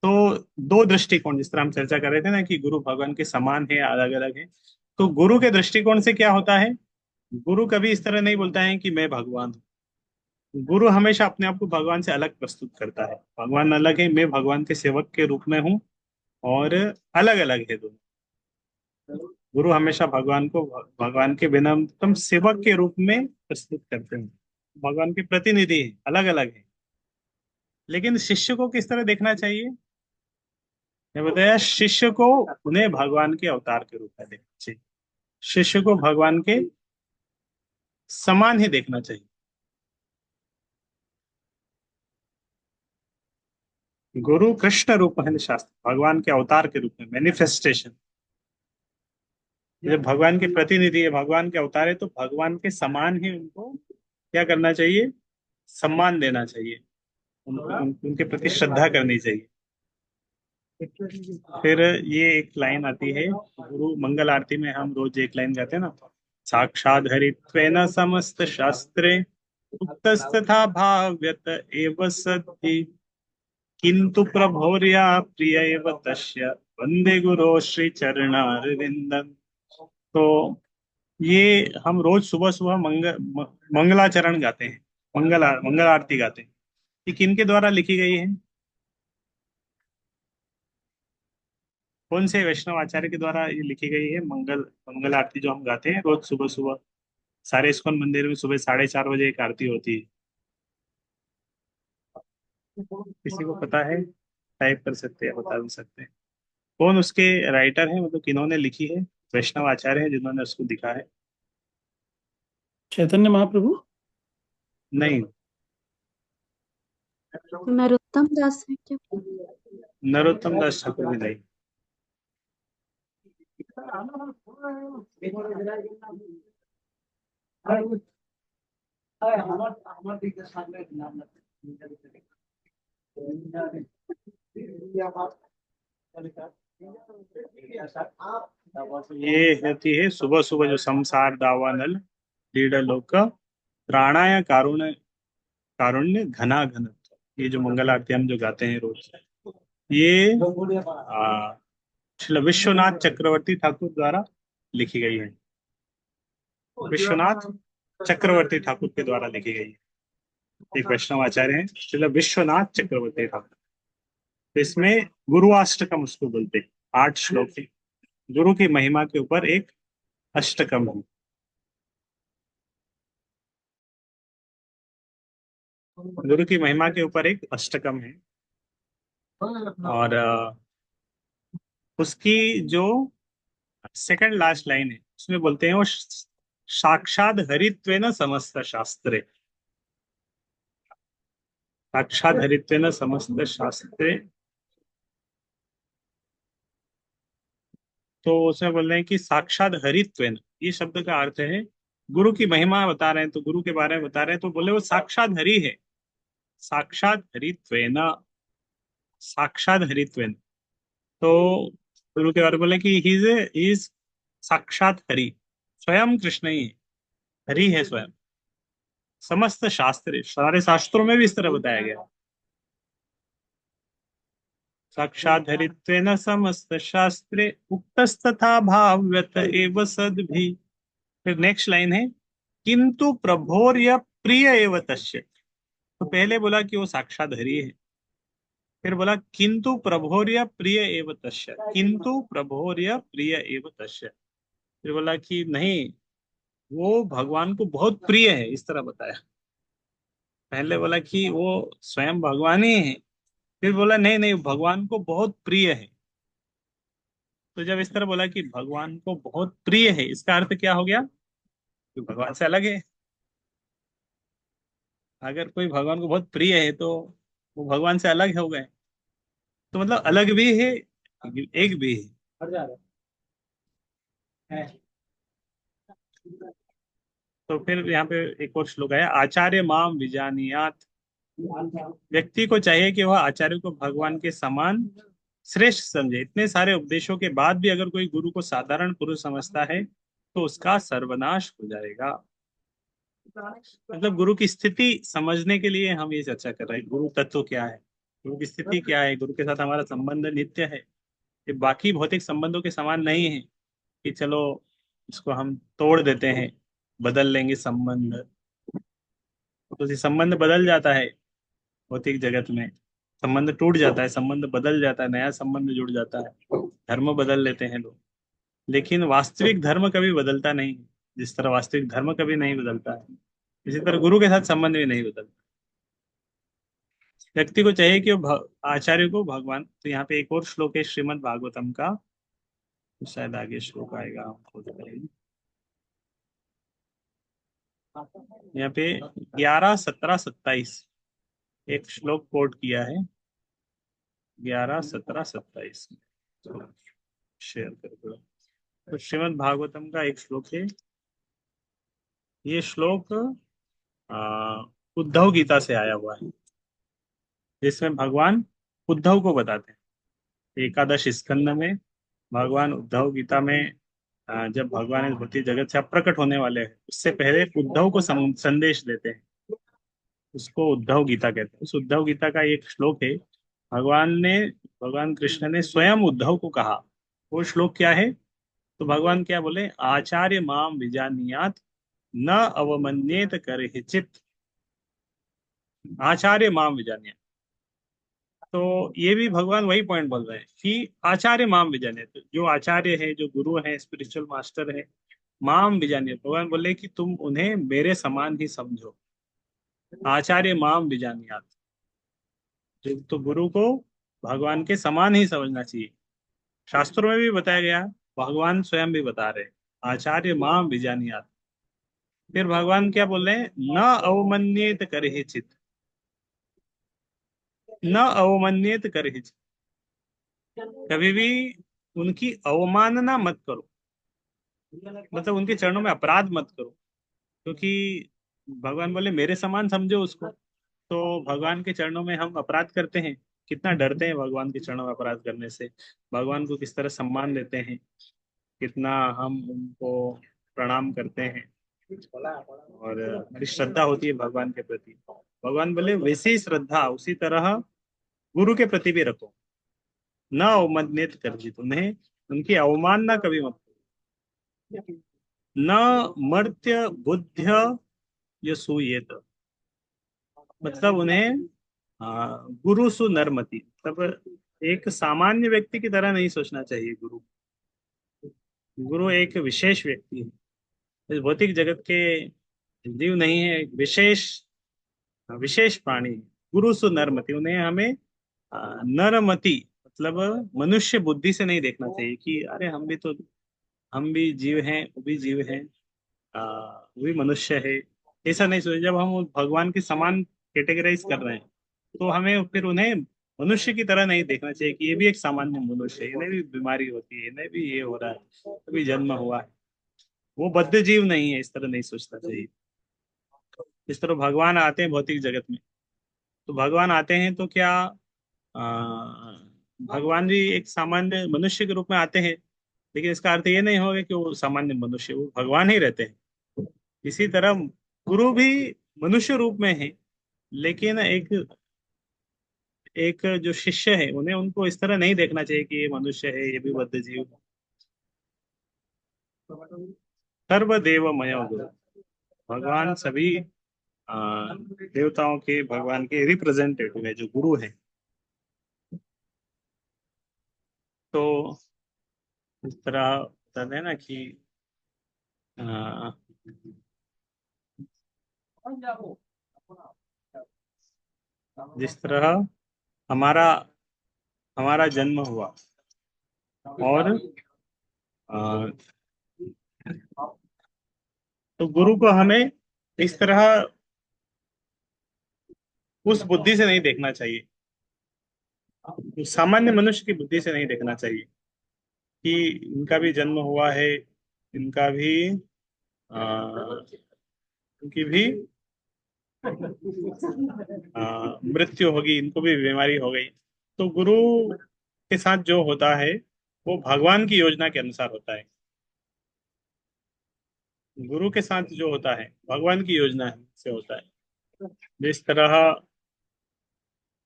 तो दो दृष्टिकोण, जिस तरह हम चर्चा कर रहे थे ना कि गुरु भगवान के समान है, अलग अलग है। तो गुरु के दृष्टिकोण से क्या होता है, गुरु कभी इस तरह नहीं बोलता है कि मैं भगवान हूँ। गुरु हमेशा अपने आप को भगवान से अलग प्रस्तुत करता है। भगवान अलग है, मैं भगवान के सेवक के रूप में हूँ, और अलग अलग है दोनों। गुरु हमेशा भगवान को भगवान के विनम्रतम सेवक के रूप में प्रस्तुत करते हैं। भगवान के प्रतिनिधि है, अलग अलग है। लेकिन शिष्य को किस तरह देखना चाहिए, मैं बताया, शिष्य को उन्हें भगवान के अवतार के रूप में देखना चाहिए। शिष्य को भगवान के समान ही देखना चाहिए। गुरु कृष्ण रूप है शास्त्र, भगवान के अवतार के रूप में, मैनिफेस्टेशन। जब भगवान के प्रतिनिधि है, भगवान के अवतार है, तो भगवान के समान ही उनको क्या करना चाहिए, सम्मान देना चाहिए, उनके प्रति श्रद्धा करनी चाहिए। फिर ये एक लाइन आती है गुरु मंगल आरती में, हम रोज एक लाइन गाते हैं ना, साक्षात हरित्वेन समस्त शास्त्रे उक्तस्तथा भाव्यत एव सद्धि किंतु प्रभोर्या प्रिय एव तस्य वंदे गुरो श्री चरणारविंदम। तो ये हम रोज सुबह सुबह मंगलाचरण गाते हैं, मंगल आरती गाते हैं। ये किनके द्वारा लिखी गई है, कौन से वैष्णव आचार्य के द्वारा ये लिखी गई है? मंगल आरती जो हम गाते हैं रोज सुबह सुबह, सारे इस्कॉन मंदिर में सुबह 4:30 बजे एक आरती होती है। किसी को पता है? टाइप कर सकते हैं, बता भी सकते हैं कौन उसके राइटर है, मतलब किन्होंने लिखी है, वैष्णव आचार्य हैं जिन्होंने उसको लिखा है? चैतन्य महाप्रभु। नहीं, नरोत्तम दास है क्या? नरोत्तम दास ठाकुर भी नहीं। ये होती है सुबह सुबह जो संसार दावानल लीड लोक प्राणाया कारुण्य कारुण्य घना घनत्व, ये जो मंगल आरती हम जो गाते हैं रोज, ये श्री विश्वनाथ चक्रवर्ती ठाकुर द्वारा लिखी गई है। विश्वनाथ चक्रवर्ती ठाकुर के द्वारा लिखी गई है। एक वैष्णव आचार्य हैं श्री विश्वनाथ चक्रवर्ती ठाकुर। तो इसमें गुरुअष्टकम उसको बोलते हैं, 8 श्लोक है, गुरु की महिमा के ऊपर एक अष्टकम है। गुरु की महिमा के ऊपर एक अष्टकम है। और उसकी जो सेकंड लास्ट लाइन है उसमें बोलते हैं वो साक्षात हरित्वेन समस्त शास्त्रे, साक्षात हरित्वेन समस्त शास्त्रे तो उसमें बोल रहे हैं कि साक्षात हरित्वेन, ये शब्द का अर्थ है गुरु की महिमा बता रहे हैं, तो गुरु के बारे में बता रहे हैं, तो बोले वो साक्षात हरि है। साक्षात हरित्वेन, साक्षात हरित्वेन। तो गुरु के बारे में बोले कि ही इज साक्षात हरि, स्वयं कृष्ण ही है, हरि है स्वयं। समस्त शास्त्र, सारे शास्त्रों में भी इस तरह बताया गया। साक्षात हरित्वेन समस्त शास्त्रे उक्तस्तथा भाव्यत एव सद्भि। फिर नेक्स्ट लाइन है किंतु प्रभोर्य प्रिय एव तस्य। तो पहले बोला कि वो साक्षात हरि है, फिर बोला किंतु प्रभोर्य प्रिय एव तस्य, किंतु प्रभोर्य प्रिय एव तस्य। फिर बोला कि नहीं, वो भगवान को बहुत प्रिय है, इस तरह बताया। पहले बोला कि वो स्वयं भगवान ही है, फिर बोला नहीं नहीं, भगवान को बहुत प्रिय है। तो जब इस तरह बोला कि भगवान को बहुत प्रिय है, इसका अर्थ क्या हो गया कि भगवान से अलग है। अगर कोई भगवान को बहुत प्रिय है तो वो भगवान से अलग हो गए, तो मतलब अलग भी है, एक भी है। तो फिर यहाँ पे एक और श्लोक है, आचार्य माम विजानियात। व्यक्ति को चाहिए कि वह आचार्य को भगवान के समान श्रेष्ठ समझे। इतने सारे उपदेशों के बाद भी अगर कोई गुरु को साधारण पुरुष समझता है तो उसका सर्वनाश हो जाएगा। मतलब गुरु की स्थिति समझने के लिए हम ये चर्चा कर रहे हैं, गुरु तत्व क्या है, गुरु की स्थिति क्या है, गुरु के साथ हमारा संबंध नित्य है, ये बाकी भौतिक संबंधों के समान नहीं है कि चलो इसको हम तोड़ देते हैं, बदल लेंगे संबंध। तो ये संबंध बदल जाता है, भौतिक जगत में संबंध टूट जाता है, संबंध बदल जाता है, नया संबंध जुड़ जाता है, धर्म बदल लेते हैं लोग। लेकिन वास्तविक धर्म कभी बदलता नहीं। जिस तरह वास्तविक धर्म कभी नहीं बदलता है, इसी तरह गुरु के साथ संबंध भी नहीं बदलता। व्यक्ति को चाहिए कि वो आचार्य को भगवान। तो यहाँ पे एक और श्लोक है श्रीमद् भागवतम का, तो शायद आगे श्लोक आएगा, हमको यहाँ पे 11, 17, 27 एक श्लोक कोट किया है, 11, 17, 27 शेयर कर दो। तो श्रीमद् भागवतम का एक श्लोक है, ये श्लोक उद्धव गीता से आया हुआ है, जिसमें भगवान उद्धव को बताते हैं। एकादश स्कंद में भगवान उद्धव गीता में जब भगवान इस भौतिक जगत से अप्रकट होने वाले हैं, उससे पहले उद्धव को संदेश देते हैं, उसको उद्धव गीता कहते हैं। उस उद्धव गीता का एक श्लोक है, भगवान कृष्ण ने स्वयं उद्धव को कहा। वो श्लोक क्या है? तो भगवान क्या बोले, आचार्य माम विजानियात न अवमन्येत करहिचित। आचार्य माम विजानियात, तो ये भी भगवान वही पॉइंट बोल रहे हैं कि आचार्य माम विजानियात, जो आचार्य है, जो गुरु है, स्पिरिचुअल मास्टर है, माम विजानियात, भगवान बोले कि तुम उन्हें मेरे समान ही समझो। आचार्य माम विजानियात, तो गुरु को भगवान के समान ही समझना चाहिए। शास्त्रों में भी बताया गया, भगवान स्वयं भी बता रहे, आचार्य माम विजानियात। फिर भगवान क्या बोल रहे हैं, न अवमन्येत करहिचित, न अवमन्येत करहिचित, कभी भी उनकी अवमानना मत करो, मतलब उनके चरणों में अपराध मत करो। क्योंकि भगवान बोले मेरे समान समझो उसको, तो भगवान के चरणों में हम अपराध करते हैं, कितना डरते हैं भगवान के चरणों में अपराध करने से, भगवान को किस तरह सम्मान देते हैं, कितना हम उनको प्रणाम करते हैं, और हमारी श्रद्धा होती है भगवान के प्रति। भगवान बोले वैसे ही श्रद्धा उसी तरह गुरु के प्रति भी रखो, न अवमानित कर दी, उन्हें उनकी अवमानना कभी मत करो। न मर्त्य बुद्ध्य यसूयेत, मतलब उन्हें गुरु सु नरमति, मतलब एक सामान्य व्यक्ति की तरह नहीं सोचना चाहिए। गुरु एक विशेष व्यक्ति है, इस भौतिक जगत के जीव नहीं है, एक विशेष प्राणी है। गुरु सु नरमति, उन्हें हमें नरमति मतलब मनुष्य बुद्धि से नहीं देखना चाहिए कि अरे हम भी जीव हैं, वो भी जीव हैं, वो भी मनुष्य है, ऐसा नहीं सोचे। जब हम भगवान के समान कैटेगराइज कर रहे हैं तो हमें फिर उन्हें मनुष्य की तरह नहीं देखना चाहिए कि ये भी एक सामान्य मनुष्य है, इन्हें भी बीमारी होती है, इन्हें भी ये हो रहा है, अभी जन्म हुआ है, वो बद्ध जीव नहीं है, इस तरह नहीं सोचना चाहिए। इस तरह भगवान आते हैं भौतिक जगत में, तो भगवान आते हैं तो क्या भगवान भी एक सामान्य मनुष्य के रूप में आते हैं, लेकिन इसका अर्थ ये नहीं होगा कि वो सामान्य मनुष्य, वो भगवान ही रहते हैं। इसी तरह गुरु भी मनुष्य रूप में है, लेकिन एक एक जो शिष्य है उन्हें उनको इस तरह नहीं देखना चाहिए कि ये मनुष्य है, ये भी बद्ध जीव है। सर्वदेवमय गुरु, भगवान सभी देवताओं के, भगवान के रिप्रेजेंटेटिव है जो गुरु है। तो इस तरह बताते हैं ना कि आ, जिस तरह हमारा हमारा जन्म हुआ और आ, तो गुरु को हमें इस तरह उस बुद्धि से नहीं देखना चाहिए, सामान्य मनुष्य की बुद्धि से नहीं देखना चाहिए कि इनका भी जन्म हुआ है, इनका भी इनकी भी मृत्यु होगी, इनको भी बीमारी हो गई। तो गुरु के साथ जो होता है वो भगवान की योजना के अनुसार होता है। गुरु के साथ जो होता है भगवान की योजना से होता है। जिस तरह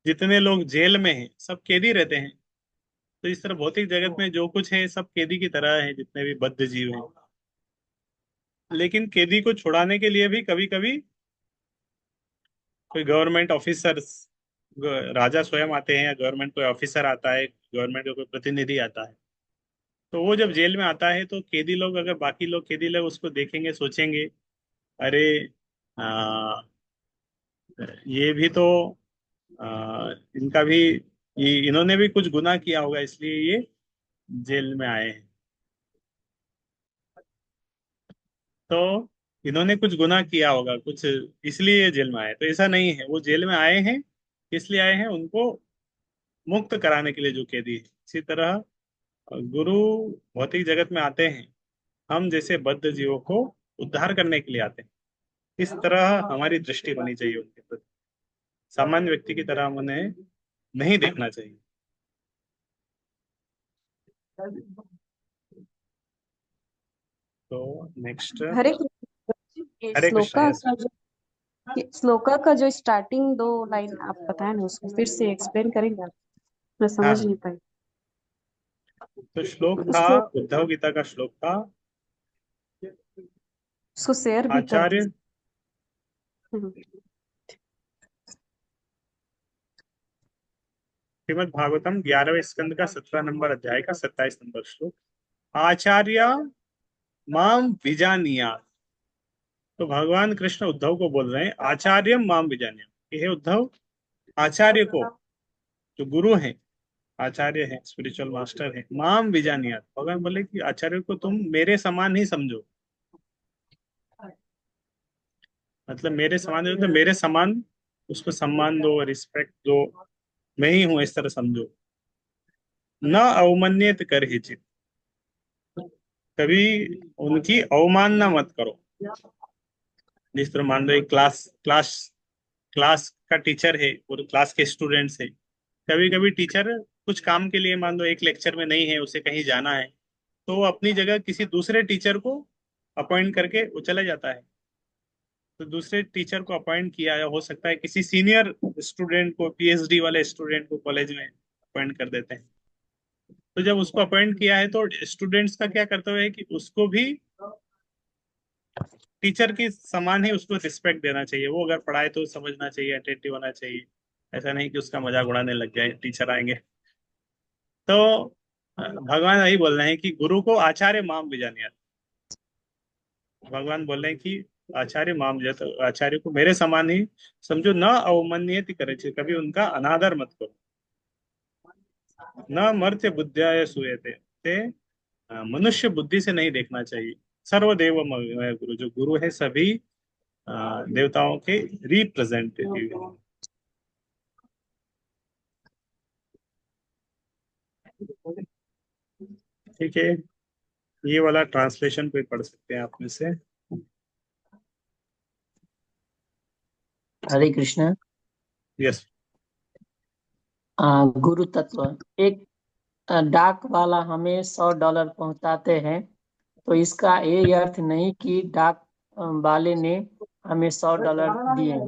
जितने लोग जेल में हैं सब कैदी रहते हैं, तो इस तरह भौतिक जगत में जो कुछ है सब कैदी की तरह है, जितने भी बद्ध जीव हैं। लेकिन कैदी को छुड़ाने के लिए भी कभी कभी कोई गवर्नमेंट ऑफिसर्स, राजा स्वयं आते हैं या गवर्नमेंट कोई ऑफिसर आता है, गवर्नमेंट का कोई प्रतिनिधि आता है, तो वो जब जेल में आता है तो कैदी लोग, अगर बाकी लोग कैदी लोग उसको देखेंगे, सोचेंगे अरे आ, ये भी तो इनका भी, ये इन्होंने भी कुछ गुनाह किया होगा इसलिए ये जेल में आए हैं। तो इन्होंने कुछ गुनाह किया होगा कुछ, इसलिए ये जेल में आए। तो ऐसा नहीं है, वो जेल में आए हैं इसलिए आए हैं उनको मुक्त कराने के लिए जो कैदी है। इसी तरह गुरु भौतिक जगत में आते हैं हम जैसे बद्ध जीवों को उद्धार करने के लिए आते हैं। इस तरह हमारी दृष्टि होनी चाहिए उनके प्रति, सामान्य व्यक्ति की तरह हम उन्हें नहीं देखना चाहिए। तो नेक्स्ट, हरे कृष्ण। ये हरे कृष्णा। यस, श्लोका का जो स्टार्टिंग 2 लाइन आप बताए ना, उसको फिर से एक्सप्लेन करेंगे आप? मैं हाँ, समझ नहीं पाई। तो श्लोक था, उसको उद्धव गीता का श्लोक था। उसको शेयर भी कर आचार्य, दीजिए। हम्म। श्रीमद् भागवतम 11वें स्कंद का 17 नंबर अध्याय का 27 नंबर श्लोक। आचार्य माम विजानिया, तो भगवान कृष्ण उद्धव को बोल रहे हैं आचार्य माम विजानिया, हे उद्धव आचार्य को, जो गुरु हैं, आचार्य हैं, स्पिरिचुअल मास्टर हैं, माम विजानिया, भगवान बोले कि आचार्य को तुम मेरे समान ही समझो। मतलब मेरे समान जो, तो मेरे समान उसको सम्मान दो, रिस्पेक्ट दो, मैं ही हूं इस तरह समझो। न अवमान्यत कर ही चित, कभी उनकी अवमानना मत करो। जिस तरह मान लो एक क्लास क्लास क्लास का टीचर है और क्लास के स्टूडेंट्स है, कभी कभी टीचर कुछ काम के लिए मान लो एक लेक्चर में नहीं है, उसे कहीं जाना है, तो वो अपनी जगह किसी दूसरे टीचर को अपॉइंट करके वो चला जाता है। तो दूसरे टीचर को अपॉइंट किया, या हो सकता है किसी सीनियर स्टूडेंट को, पीएचडी वाले स्टूडेंट को कॉलेज में अपॉइंट कर देते हैं। तो जब उसको अपॉइंट किया है तो स्टूडेंट्स का क्या कर्तव्य है कि उसको भी टीचर के समान ही उसको रिस्पेक्ट देना चाहिए। वो अगर पढ़ाए तो समझना चाहिए, अटेंटिव होना चाहिए, ऐसा नहीं कि उसका मजाक उड़ाने लग जाए टीचर आएंगे। तो भगवान यही बोल रहे हैं कि गुरु को आचार्य माम विजानिया, भगवान बोल रहे हैं कि आचार्य माम, जैसे आचार्य को मेरे समान ही समझो, न अवमान्यति करे, कभी उनका अनादर मत करो। न मर्त्य बुद्धिया सूयते, ते मनुष्य बुद्धि से नहीं देखना चाहिए। सर्वदेव गुरु, जो गुरु है सभी देवताओं के रिप्रेजेंटेटिव है। ठीक है, ये वाला ट्रांसलेशन कोई पढ़ सकते हैं आप में से? हरे कृष्ण। यस। गुरु तत्व। एक डाक वाला हमें $100 पहुंचाते हैं, तो इसका ये अर्थ नहीं कि डाक वाले ने हमें $100 दिए।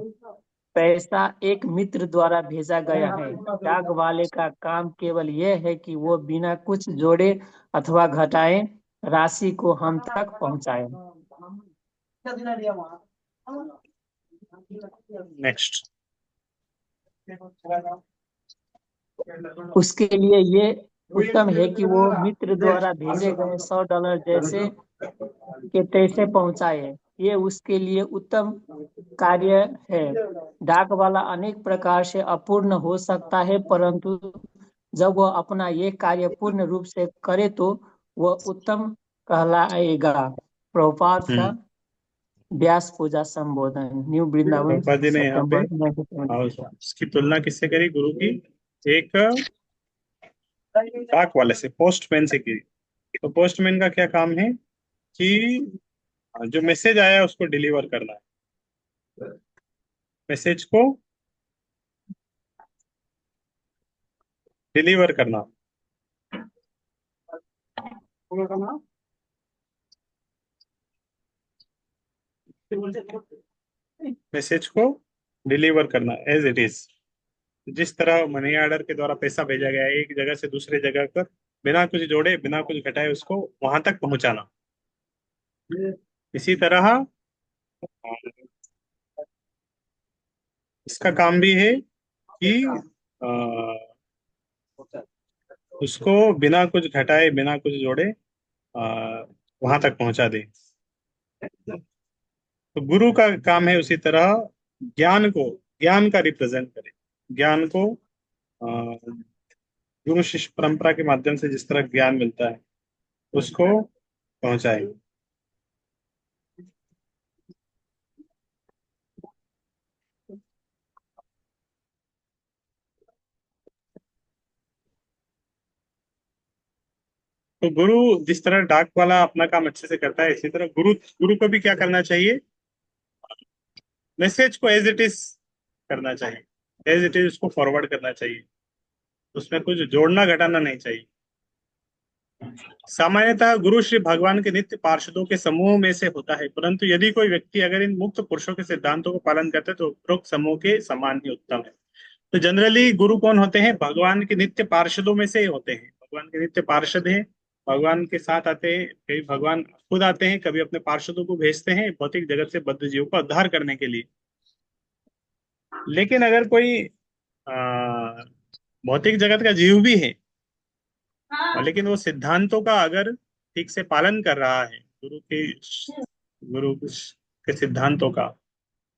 पैसा एक मित्र द्वारा भेजा गया है। डाक वाले का काम केवल यह है कि वो बिना कुछ जोड़े अथवा घटाए राशि को हम तक पहुंचाए। नेक्स्ट। उसके लिए ये उत्तम है कि वो मित्र द्वारा भेजे गए $100 जैसे के तैसे पहुंचाए। ये उसके लिए उत्तम कार्य है। डाक वाला अनेक प्रकार से अपूर्ण हो सकता है, परंतु जब वह अपना ये कार्य पूर्ण रूप से करे तो वह उत्तम कहलाएगा। प्रभुपाद का व्यास पूजा संबोधन, न्यू वृंदावन, प्रभुपाद जी ने यहाँ पे सितंबर 1970। इसकी तुलना किससे करी? गुरु की एक डाक वाले से, पोस्टमैन से की। तो पोस्टमैन का क्या काम है कि जो मैसेज आया उसको डिलीवर करना है, मैसेज को डिलीवर करना। मैसेज को डिलीवर करना एज इट इज। जिस तरह मनी ऑर्डर के द्वारा पैसा भेजा गया है एक जगह से दूसरे जगह पर, बिना कुछ जोड़े बिना कुछ घटाए उसको वहां तक पहुंचाना, इसी तरह इसका काम भी है कि अ, उसको बिना कुछ घटाए बिना कुछ जोड़े वहां तक पहुंचा दे। तो गुरु का काम है उसी तरह ज्ञान को, ज्ञान का रिप्रेजेंट करे, ज्ञान को अ, गुरु शिष्य परंपरा के माध्यम से जिस तरह ज्ञान मिलता है उसको पहुंचाए। तो गुरु जिस तरह डाक वाला अपना काम अच्छे से करता है, इसी तरह गुरु गुरु को भी क्या करना चाहिए? मैसेज को एज इट इज करना चाहिए, एज इट इज उसको फॉरवर्ड करना चाहिए, उसमें कुछ जोड़ना घटाना नहीं चाहिए। सामान्यतः गुरु श्री भगवान के नित्य पार्षदों के समूह में से होता है, परंतु यदि कोई व्यक्ति अगर इन मुक्त पुरुषों के सिद्धांतों को पालन करता है तो उपरोक्त समूह के समान ही उत्तम है। तो जनरली गुरु कौन होते हैं? भगवान के नित्य पार्षदों में से ही होते हैं। भगवान के नित्य पार्षद हैं, भगवान के साथ आते हैं, कभी भगवान खुद आते हैं, कभी अपने पार्षदों को भेजते हैं भौतिक जगत से बद्ध जीवों का उद्धार करने के लिए। लेकिन अगर कोई भौतिक जगत का जीव भी है और लेकिन वो सिद्धांतों का अगर ठीक से पालन कर रहा है, गुरु के सिद्धांतों का,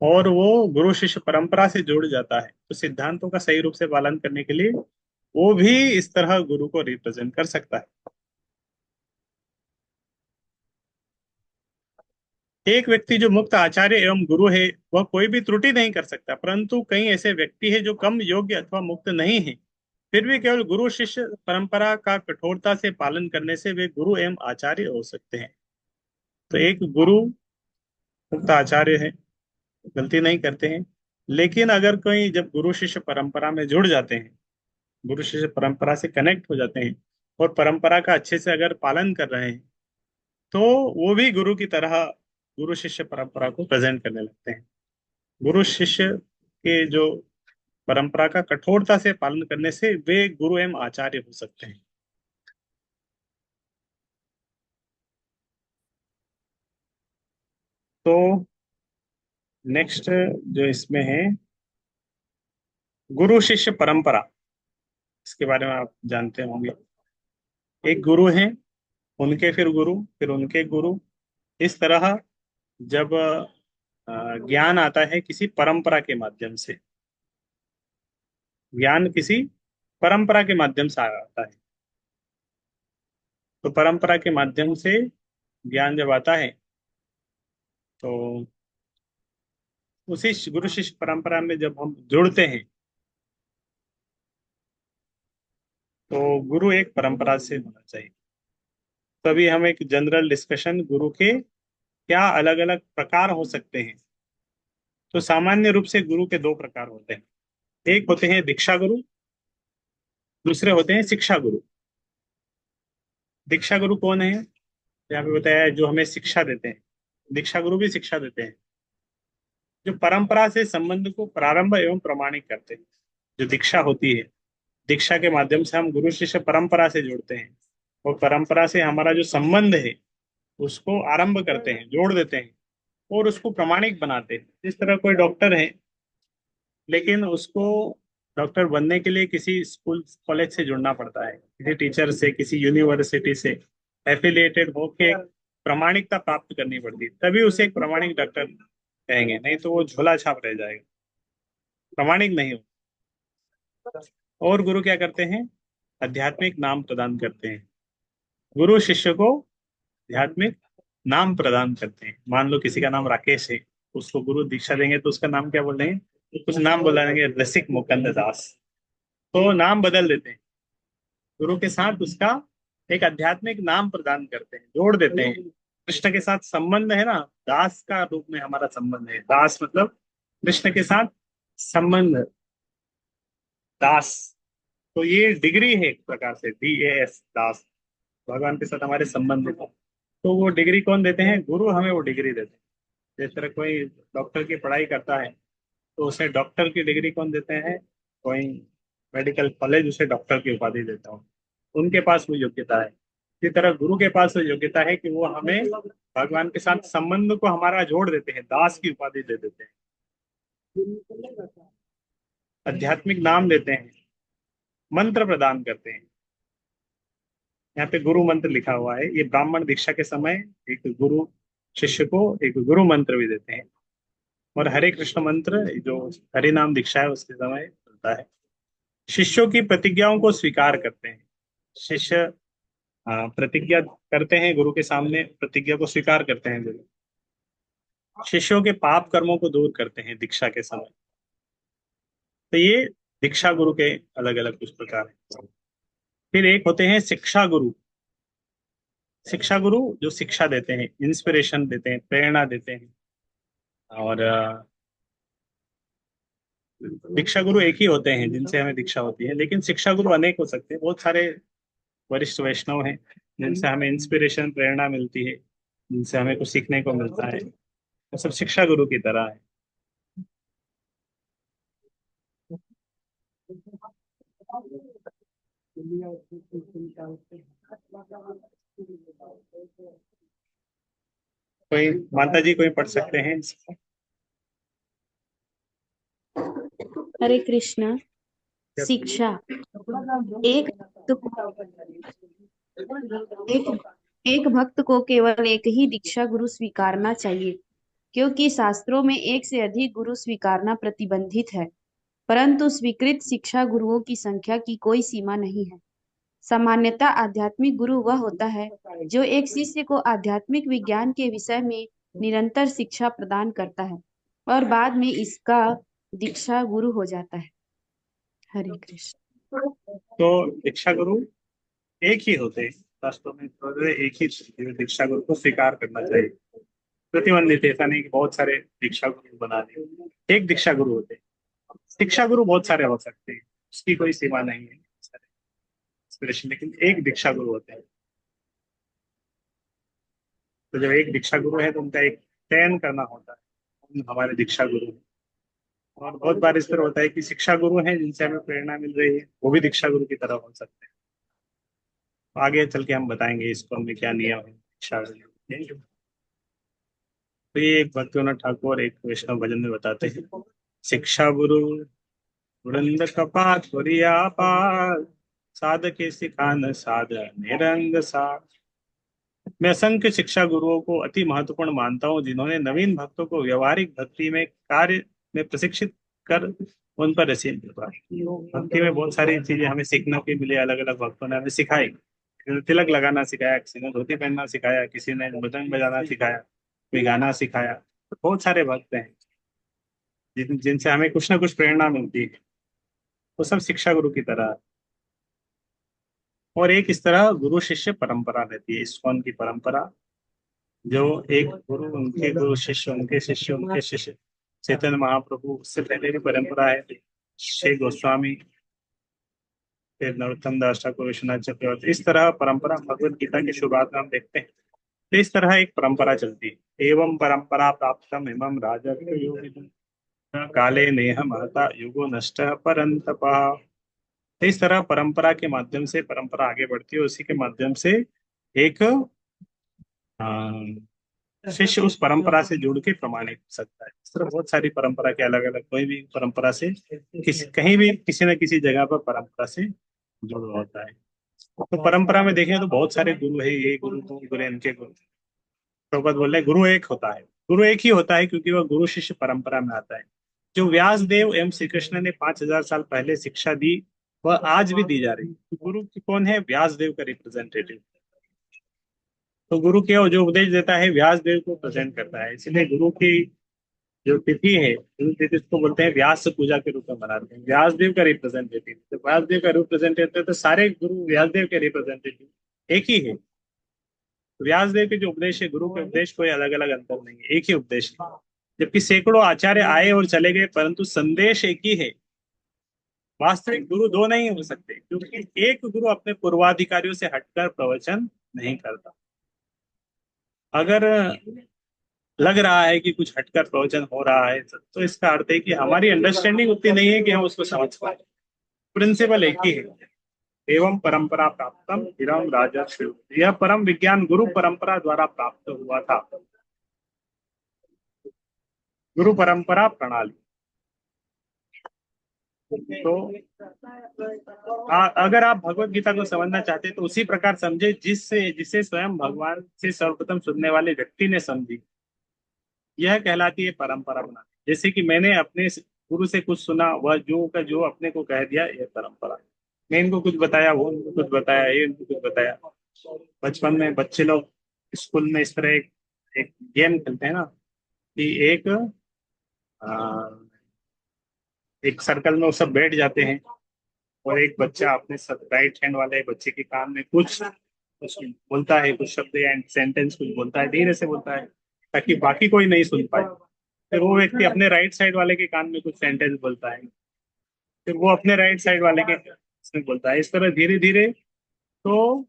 और वो गुरु शिष्य परंपरा से जुड़ जाता है, तो सिद्धांतों का सही रूप से पालन करने के लिए वो भी इस तरह गुरु को रिप्रेजेंट कर सकता है। एक व्यक्ति जो मुक्त आचार्य एवं गुरु है वह कोई भी त्रुटि नहीं कर सकता, परंतु कई ऐसे व्यक्ति हैं जो कम योग्य अथवा मुक्त नहीं है, फिर भी केवल गुरु शिष्य परंपरा का कठोरता से पालन करने से वे गुरु एवं आचार्य हो सकते हैं। तो एक गुरु मुक्त आचार्य है, गलती नहीं करते हैं, लेकिन अगर कोई जब गुरु शिष्य परंपरा में जुड़ जाते हैं, गुरु शिष्य परंपरा से कनेक्ट हो जाते हैं और परंपरा का अच्छे से अगर पालन कर रहे हैं, तो वो भी गुरु की तरह गुरु शिष्य परंपरा को प्रेजेंट करने लगते हैं। गुरु शिष्य के जो परंपरा का कठोरता से पालन करने से वे गुरु एवं आचार्य हो सकते हैं। तो नेक्स्ट जो इसमें है गुरु शिष्य परंपरा, इसके बारे में आप जानते होंगे। एक गुरु हैं, उनके फिर गुरु, फिर उनके गुरु, इस तरह जब ज्ञान आता है किसी परंपरा के माध्यम से, ज्ञान किसी परंपरा के माध्यम से आता है, तो परंपरा के माध्यम से ज्ञान जब आता है तो उसी गुरु शिष्य परंपरा में जब हम जुड़ते हैं तो गुरु एक परंपरा से होना चाहिए। तभी हम एक जनरल डिस्कशन गुरु के क्या अलग अलग प्रकार हो सकते हैं। तो सामान्य रूप से गुरु के दो प्रकार होते हैं। एक होते हैं दीक्षा गुरु, दूसरे होते हैं शिक्षा गुरु। दीक्षा गुरु कौन है? यहाँ पे बताया है, जो हमें शिक्षा देते हैं। दीक्षा गुरु भी शिक्षा देते हैं, जो परंपरा से संबंध को प्रारंभ एवं प्रमाणित करते हैं। जो दीक्षा होती है, दीक्षा के माध्यम से हम गुरु शिष्य परंपरा से जुड़ते हैं, और परंपरा से हमारा जो संबंध है उसको आरंभ करते हैं, जोड़ देते हैं और उसको प्रमाणिक बनाते हैं। जिस तरह कोई डॉक्टर है, लेकिन उसको डॉक्टर बनने के लिए किसी स्कूल कॉलेज से जुड़ना पड़ता है, किसी टीचर से, किसी यूनिवर्सिटी से एफिलिएटेड होके प्रमाणिकता प्राप्त करनी पड़ती है, तभी उसे एक प्रमाणिक डॉक्टर कहेंगे, नहीं तो वो झोला छाप रह जाएगा, प्रमाणिक नहीं हो। और गुरु क्या करते हैं? आध्यात्मिक नाम प्रदान करते हैं। गुरु शिष्य को आध्यात्मिक नाम प्रदान करते हैं। मान लो किसी का नाम राकेश है, उसको गुरु दीक्षा देंगे तो उसका नाम क्या बोलेंगे? कुछ नाम बोला देंगे, रसिक मुकुंद दास, तो नाम बदल देते हैं। गुरु के साथ उसका एक आध्यात्मिक नाम प्रदान करते हैं, जोड़ देते हैं। कृष्ण के साथ संबंध है ना, दास का रूप में हमारा संबंध है। दास मतलब कृष्ण के साथ संबंध, दास। तो ये डिग्री है एक प्रकार से, DAS, दास। भगवान के साथ हमारे संबंध है, तो वो डिग्री कौन देते हैं? गुरु हमें वो डिग्री देते हैं। जिस तरह कोई डॉक्टर की पढ़ाई करता है तो उसे डॉक्टर की डिग्री कौन देते हैं? कोई मेडिकल कॉलेज उसे डॉक्टर की उपाधि देता हो, उनके पास वो योग्यता है। इसी तरह गुरु के पास वो योग्यता है कि वो हमें भगवान के साथ संबंध को हमारा जोड़ देते हैं, दास की उपाधि दे देते हैं, आध्यात्मिक नाम देते हैं, मंत्र प्रदान करते हैं। यहाँ पे गुरु मंत्र लिखा हुआ है। ये ब्राह्मण दीक्षा के समय एक गुरु शिष्य को एक गुरु मंत्र भी देते हैं, और हरे कृष्ण मंत्र जो हरि नाम दीक्षा है उसके समय चलता है। शिष्यों की प्रतिज्ञाओं को स्वीकार करते हैं। शिष्य प्रतिज्ञा करते हैं गुरु के सामने, प्रतिज्ञा को स्वीकार करते हैं गुरु। शिष्यों के पाप कर्मों को दूर करते हैं दीक्षा के समय। तो ये दीक्षा गुरु के अलग अलग कुछ प्रकार हैं। फिर एक होते हैं शिक्षा गुरु। शिक्षा गुरु जो शिक्षा देते हैं, इंस्पिरेशन देते हैं, प्रेरणा देते हैं। और दीक्षा गुरु एक ही होते हैं जिनसे हमें दीक्षा होती है, लेकिन शिक्षा गुरु अनेक हो सकते हैं। बहुत सारे वरिष्ठ वैष्णव हैं जिनसे हमें इंस्पिरेशन, प्रेरणा मिलती है, जिनसे हमें कुछ सीखने को मिलता है। वो सब शिक्षा गुरु की तरह है। कोई माता जी कोई पढ़ सकते हैं? हरे कृष्णा। शिक्षा एक एक एक भक्त को केवल एक ही दीक्षा गुरु स्वीकारना चाहिए, क्योंकि शास्त्रों में एक से अधिक गुरु स्वीकारना प्रतिबंधित है। परंतु स्वीकृत शिक्षा गुरुओं की संख्या की कोई सीमा नहीं है। सामान्यतः आध्यात्मिक गुरु वह होता है जो एक शिष्य को आध्यात्मिक विज्ञान के विषय में निरंतर शिक्षा प्रदान करता है और बाद में इसका दीक्षा गुरु हो जाता है। हरे कृष्ण। तो दीक्षा गुरु एक ही होते हैं वास्तव में, तो एक ही दीक्षा गुरु को स्वीकार करना चाहिए। प्रतिबंधित, ऐसा नहीं कि बहुत सारे दीक्षा गुरु बना दिए। एक दीक्षा गुरु होते हैं। शिक्षा गुरु बहुत सारे हो सकते हैं, उसकी कोई सीमा नहीं है, लेकिन एक दीक्षा गुरु होते हैं। तो जब एक दीक्षा गुरु है तो उनका एक चयन करना होता है, हमारे दीक्षा गुरु हैं। और बहुत बार इस तरह होता है कि शिक्षा गुरु हैं जिनसे हमें प्रेरणा मिल रही है, वो भी दीक्षा गुरु की तरह हो सकते हैं। आगे चल के हम बताएंगे इसको में क्या नियम है दीक्षा गुरु के। तो ये एक भक्तिविनोद ठाकुर एक वैष्णव भजन में बताते हैं। शिक्षा गुरु वृंद कपात पार, साधके सिखान साध निरंग सार। मैं असंख्य शिक्षा गुरुओं को अति महत्वपूर्ण मानता हूँ, जिन्होंने नवीन भक्तों को व्यवहारिक भक्ति में कार्य में प्रशिक्षित कर उन पर रसीद दिलवाई। भक्ति में बहुत सारी चीजें हमें सीखने को मिली, अलग अलग भक्तों ने हमें सिखाई। किसी ने तिलक लगाना सिखाया, किसी ने धोती पहनना सिखाया, किसी ने मृदंग बजाना सिखाया, कोई गाना सिखाया। तो बहुत सारे भक्त हैं जिनसे हमें कुछ ना कुछ प्रेरणा मिलती है। वो सब शिक्षा गुरु की तरह है। और एक इस तरह गुरु शिष्य परंपरा रहती है, इस्कॉन की परंपरा, जो एक गुरु, उनके गुरु, शिष्य, उनके शिष्य, उनके शिष्य, चैतन्य महाप्रभु, उससे पहले की परंपरा है श्री गोस्वामी, फिर नरोत्तम दास ठाकुर, विश्वनाथ चक्रवर्ती, इस तरह परंपरा भगवत गीता की शुरुआत में हम देखते हैं। तो इस तरह एक परंपरा चलती है। एवं परंपरा प्राप्तम इमं राजा काले नेह महता युगो नष्ट परंतपा। तो इस तरह परंपरा के माध्यम से परंपरा आगे बढ़ती है, उसी के माध्यम से एक शिष्य उस परंपरा से जुड़ के प्रमाणित हो सकता है। इस तरह बहुत सारी परंपरा के अलग अलग, कोई भी परंपरा से कहीं भी किसी न किसी जगह पर परंपरा से जुड़ा होता है। तो परंपरा में देखें तो बहुत सारे गुरु है, ये गुरु वो गुरु, इनके गुरु। प्रभुपाद बोल रहे हैं गुरु एक होता है, गुरु एक ही होता है क्योंकि वह गुरु शिष्य परंपरा में आता है। जो व्यास देव एवं श्री कृष्ण ने 5000 साल पहले शिक्षा दी, वह आज भी दी जा रही है। तो गुरु कौन है? व्यास देव का रिप्रेजेंटेटिव। तो गुरु के जो उपदेश देता है व्यास देव को प्रेजेंट करता है, इसलिए गुरु की जो तिथि है, गुरु तिथि उसको बोलते हैं व्यास पूजा के रूप में मनाते हैं। व्यास देव का रिप्रेजेंटेटिव, तो व्यास देव का रिप्रेजेंटेटिव, तो सारे गुरु व्यास देव के रिप्रेजेंटेटिव एक ही है। व्यास देव के जो उपदेश है, गुरु के उपदेश कोई अलग अलग अंतर नहीं है, एक ही उपदेश है। जबकि सैकड़ों आचार्य आए और चले गए, परंतु संदेश एक ही है। वास्तविक गुरु दो नहीं हो सकते, क्योंकि एक गुरु अपने पूर्वाधिकारियों से हटकर प्रवचन नहीं करता। अगर लग रहा है कि कुछ हटकर प्रवचन हो रहा है, तो इसका अर्थ है कि हमारी अंडरस्टैंडिंग उतनी नहीं है कि हम उसको समझ पाए। प्रिंसिपल एक ही है। एवं परंपरा प्राप्तम इरम राजा शिव, यह परम विज्ञान गुरु परंपरा द्वारा प्राप्त हुआ था। गुरु परंपरा प्रणाली। तो अगर आप भगवत गीता को समझना चाहते हैं तो उसी प्रकार समझे जिसे स्वयं भगवान से सर्वप्रथम सुनने वाले व्यक्ति ने समझी। यह कहलाती है परंपरा बनानी। जैसे कि मैंने अपने गुरु से कुछ सुना, वह जो का जो अपने को कह दिया, यह परंपरा। मैं इनको कुछ बताया, वो इनको कुछ बताया, ये इनको कुछ बताया। बचपन में बच्चे लोग स्कूल में इस तरह एक गेम खेलते हैं ना, कि एक सर्कल में वो सब बैठ जाते हैं और एक बच्चा अपने राइट हैंड वाले बच्चे के कान में कुछ बोलता है, कुछ शब्द या सेंटेंस कुछ बोलता है, धीरे से बोलता है ताकि बाकी कोई नहीं सुन पाए। फिर वो व्यक्ति अपने राइट साइड वाले के कान में कुछ सेंटेंस बोलता है, फिर वो अपने राइट साइड वाले के इसमें बोलता है। इस तरह धीरे धीरे तो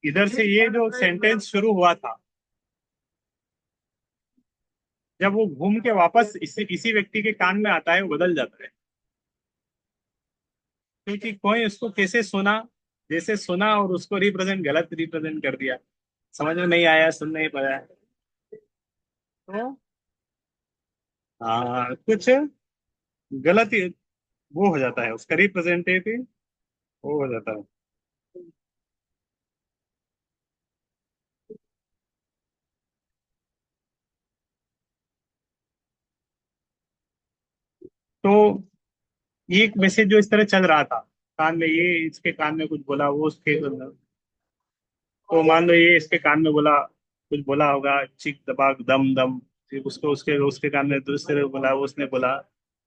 इधर से ये जो सेंटेंस शुरू हुआ था, जब वो घूम के वापस इसी व्यक्ति के कान में आता है, वो बदल जाता है। क्योंकि कोई उसको कैसे सुना, जैसे सुना और उसको गलत रिप्रेजेंट कर दिया, समझ में नहीं आया, सुन नहीं पाया। तो कुछ गलत वो हो जाता है, उसका रिप्रेजेंटेटिव वो हो जाता है। तो ये एक मैसेज जो इस तरह चल रहा था कान में, ये इसके कान में कुछ बोला, वो उसके, तो मान लो ये इसके कान में बोला, कुछ बोला होगा, चिक दबाग दम दम, फिर उसको उसके उसके कान में दूसरे बोला, वो उसने बोला।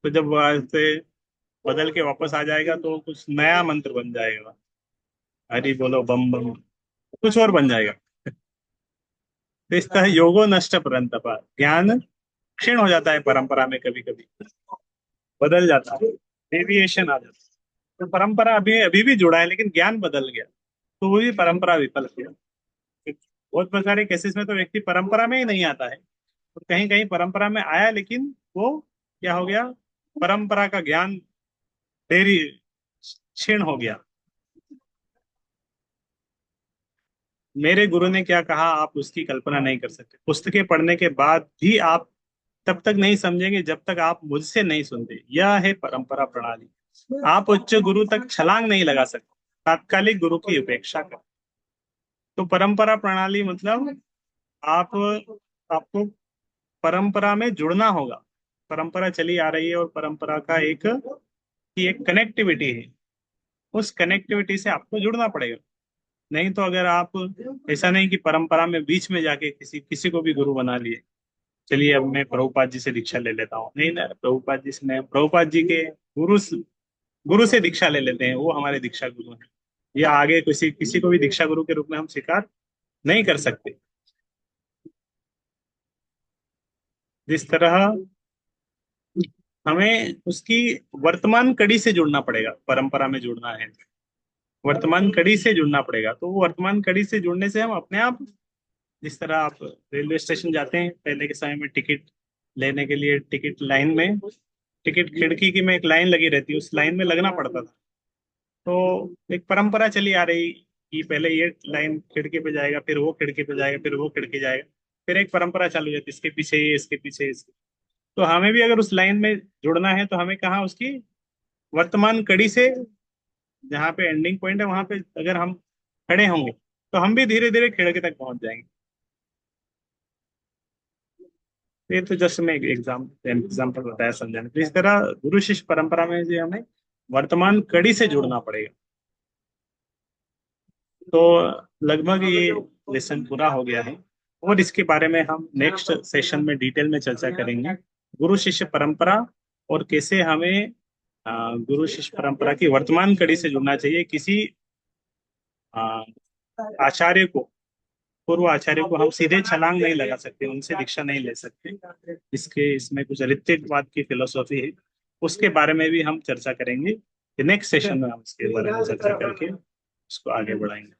तो जब वहां से बदल के वापस आ जाएगा तो कुछ नया मंत्र बन जाएगा, हरि बोलो बम बम, कुछ और बन जाएगा। तो इस तरह योगो नष्ट परंतपा, ज्ञान क्षीण हो जाता है परंपरा में, कभी कभी बदल जाता है, डेविएशन आ जाता है। तो परंपरा अभी अभी भी जुड़ा है, लेकिन ज्ञान बदल गया, तो वो भी परंपरा विफल हो गया। बहुत सारे केसेस में तो व्यक्ति परंपरा में ही नहीं आता है, और कहीं कहीं परंपरा में आया, लेकिन वो क्या हो गया, परंपरा का ज्ञान देरी क्षीण हो गया। मेरे गुरु ने क्या कहा आप उसकी कल्पना नहीं कर सकते। पुस्तकें पढ़ने के बाद भी आप तब तक नहीं समझेंगे जब तक आप मुझसे नहीं सुनते। यह है परंपरा प्रणाली। आप उच्च गुरु तक छलांग नहीं लगा सकते, तात्कालिक गुरु की उपेक्षा कर। तो परंपरा प्रणाली मतलब आप आपको परंपरा में जुड़ना होगा। परंपरा चली आ रही है और परंपरा का एक कनेक्टिविटी है, उस कनेक्टिविटी से आपको जुड़ना पड़ेगा। नहीं तो अगर आप, ऐसा नहीं कि परंपरा में बीच में जाके किसी को भी गुरु बना लिए, चलिए अब मैं प्रभुपाद जी से दीक्षा ले लेता हूँ, नहीं ना, प्रभुपाद जी के गुरु गुरु से दीक्षा ले लेते हैं, वो हमारे दीक्षा गुरु हैं। या आगे किसी किसी को भी दीक्षा गुरु के रूप में हम स्वीकार नहीं कर सकते। जिस तरह हमें उसकी वर्तमान कड़ी से जुड़ना पड़ेगा, परंपरा में जुड़ना है, वर्तमान कड़ी से जुड़ना पड़ेगा। तो वो वर्तमान कड़ी से जुड़ने से हम अपने आप, जिस तरह आप रेलवे स्टेशन जाते हैं, पहले के समय में टिकट लेने के लिए टिकट लाइन में, टिकट खिड़की की में एक लाइन लगी रहती, उस लाइन में लगना पड़ता था। तो एक परंपरा चली आ रही कि पहले ये लाइन खिड़की पे जाएगा, फिर वो खिड़की पे जाएगा, फिर वो खिड़की जाएगा, फिर एक परंपरा चालू हो जाती, इसके पीछे ये, इसके पीछे इसके। तो हमें भी अगर उस लाइन में जुड़ना है तो हमें कहाँ, उसकी वर्तमान कड़ी से, जहाँ पे एंडिंग पॉइंट है वहां पे अगर हम खड़े होंगे तो हम भी धीरे धीरे खिड़की तक पहुंच जाएंगे। ये तो जस्ट मैं एग्जाम्पल बताया समझाने। तो इस तरह गुरु शिष्य परंपरा में जो हमें वर्तमान कड़ी से जुड़ना पड़ेगा। तो लगभग ये लेसन पूरा हो गया है, और इसके बारे में हम नेक्स्ट सेशन में डिटेल में चर्चा करेंगे, गुरु शिष्य परंपरा, और कैसे हमें गुरु शिष्य परंपरा की वर्तमान कड़ी से जुड़ना चाहिए। किसी आचार्य को, पूर्व आचार्य को हम सीधे छलांग नहीं लगा सकते, उनसे दीक्षा नहीं ले सकते। इसमें कुछ ऋत्विकवाद की फिलोसॉफी है, उसके बारे में भी हम चर्चा करेंगे। नेक्स्ट सेशन में हम इसके बारे में चर्चा करके उसको आगे बढ़ाएंगे।